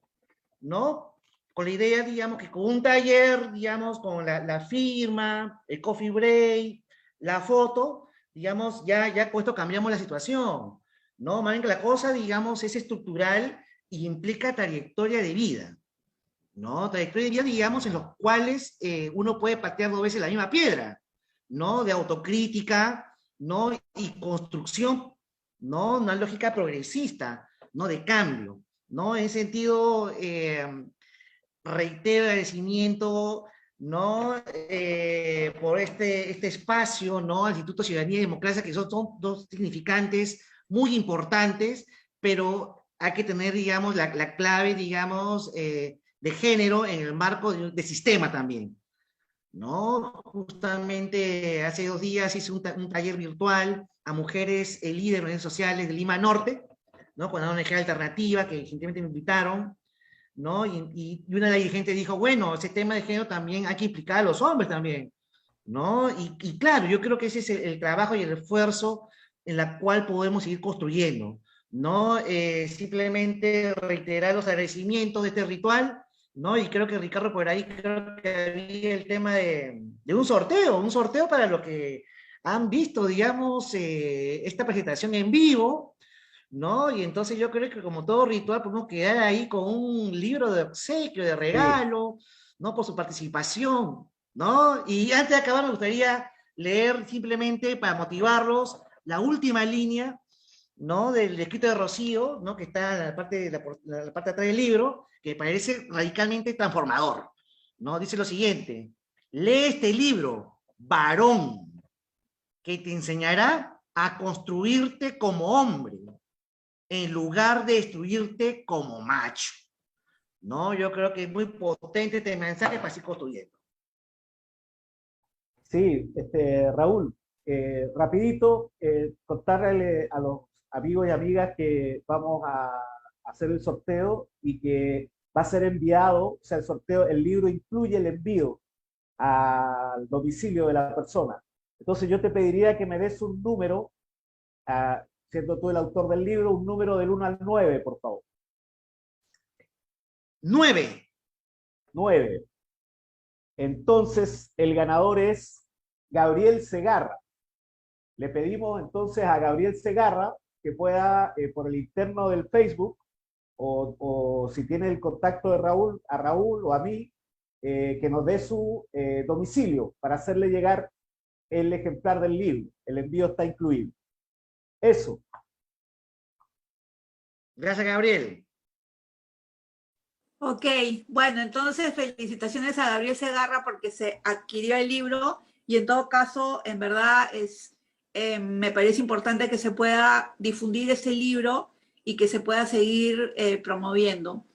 ¿no? Con la idea, digamos, que con un taller, digamos, con la firma, el coffee break, la foto, digamos, ya con esto cambiamos la situación, ¿no? Más bien que la cosa, digamos, es estructural y implica trayectoria de vida, ¿no? Trayectoria de vida, digamos, en los cuales uno puede patear dos veces la misma piedra, ¿no? De autocrítica, ¿no? Y construcción, ¿no? Una lógica progresista, ¿no? De cambio, ¿no? En ese sentido, reitero el agradecimiento, ¿no? Por este espacio, ¿no? Al Instituto Ciudadanía y Democracia, que son dos significantes muy importantes, pero hay que tener, digamos, la clave, digamos, de género en el marco de sistema también, ¿no? Justamente hace 2 días hice un taller virtual a mujeres líderes en redes sociales de Lima Norte, ¿no? Con una ONG alternativa que gentilmente me invitaron, ¿no? Y una de las dirigentes dijo, bueno, ese tema de género también hay que implicar a los hombres también, ¿no? Y claro, yo creo que ese es el trabajo y el esfuerzo en la cual podemos seguir construyendo, ¿no? Simplemente reiterar los agradecimientos de este ritual, ¿no? Y creo que Ricardo por ahí creo que había el tema de un sorteo para los que han visto, digamos, esta presentación en vivo, ¿no? Y entonces yo creo que como todo ritual podemos quedar ahí con un libro de obsequio, de Sí, regalo, ¿no? Por su participación, ¿no? Y antes de acabar me gustaría leer simplemente para motivarlos la última línea, ¿no? Del escrito de Rocío, ¿no? Que está en la parte de atrás del libro, que parece radicalmente transformador, ¿no? Dice lo siguiente: lee este libro, varón, que te enseñará a construirte como hombre, en lugar de destruirte como macho. ¿No? Yo creo que es muy potente este mensaje para seguir construyendo. sí, Raúl, rapidito, contarle a los amigos y amigas que vamos a hacer el sorteo y que va a ser enviado, o sea, el sorteo, el libro incluye el envío al domicilio de la persona. Entonces yo te pediría que me des un número, siendo tú el autor del libro, un número del 1 al 9, por favor. 9. 9. Entonces, el ganador es Gabriel Segarra. Le pedimos entonces a Gabriel Segarra que pueda, por el interno del Facebook, o si tiene el contacto de Raúl, a Raúl o a mí, que nos dé su domicilio para hacerle llegar el ejemplar del libro. El envío está incluido. Eso. Gracias, Gabriel. Ok, bueno, entonces felicitaciones a Gabriel Segarra porque se adquirió el libro y en todo caso, en verdad, me parece importante que se pueda difundir ese libro y que se pueda seguir promoviendo.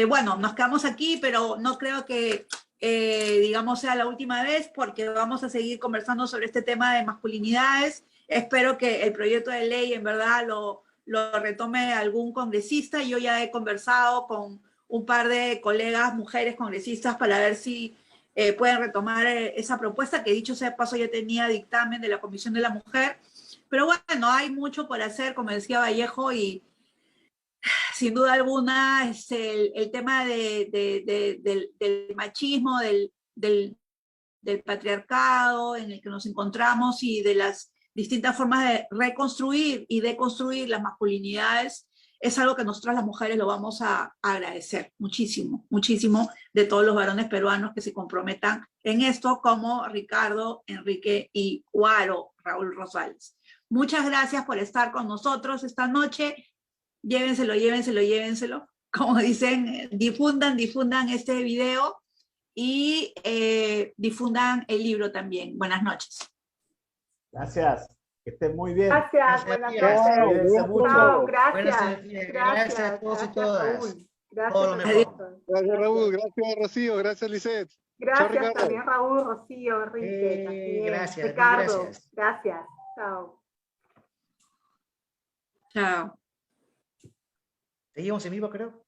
Bueno, nos quedamos aquí, pero no creo que, digamos, sea la última vez porque vamos a seguir conversando sobre este tema de masculinidades. Espero que el proyecto de ley en verdad lo retome algún congresista. Yo ya he conversado con un par de colegas, mujeres congresistas, para ver si pueden retomar esa propuesta, que dicho sea de paso ya tenía dictamen de la Comisión de la Mujer. Pero bueno, hay mucho por hacer, como decía Vallejo, y sin duda alguna es el tema del machismo, del patriarcado en el que nos encontramos y de las distintas formas de reconstruir y deconstruir las masculinidades, es algo que nosotras las mujeres lo vamos a agradecer muchísimo, muchísimo, de todos los varones peruanos que se comprometan en esto, como Ricardo, Enrique y Guaro, Raúl Rosales. Muchas gracias por estar con nosotros esta noche. Llévenselo, llévenselo, llévenselo. Como dicen, difundan, difundan este video y difundan el libro también. Buenas noches. Gracias. Que estén muy bien. Gracias, Gracias, buenas Díaz. noches. Cuídense Chao, mucho. gracias. Gracias a todos y todas. Raúl. Gracias Todo lo a mejor. todos. Gracias, Raúl. Gracias, Rocío. Gracias, Lisette. Chao, Gracias Ricardo. también, Raúl, Rocío, Enrique, también. Gracias, Ricardo, gracias. gracias. Chao. Chao. Seguimos en vivo, creo.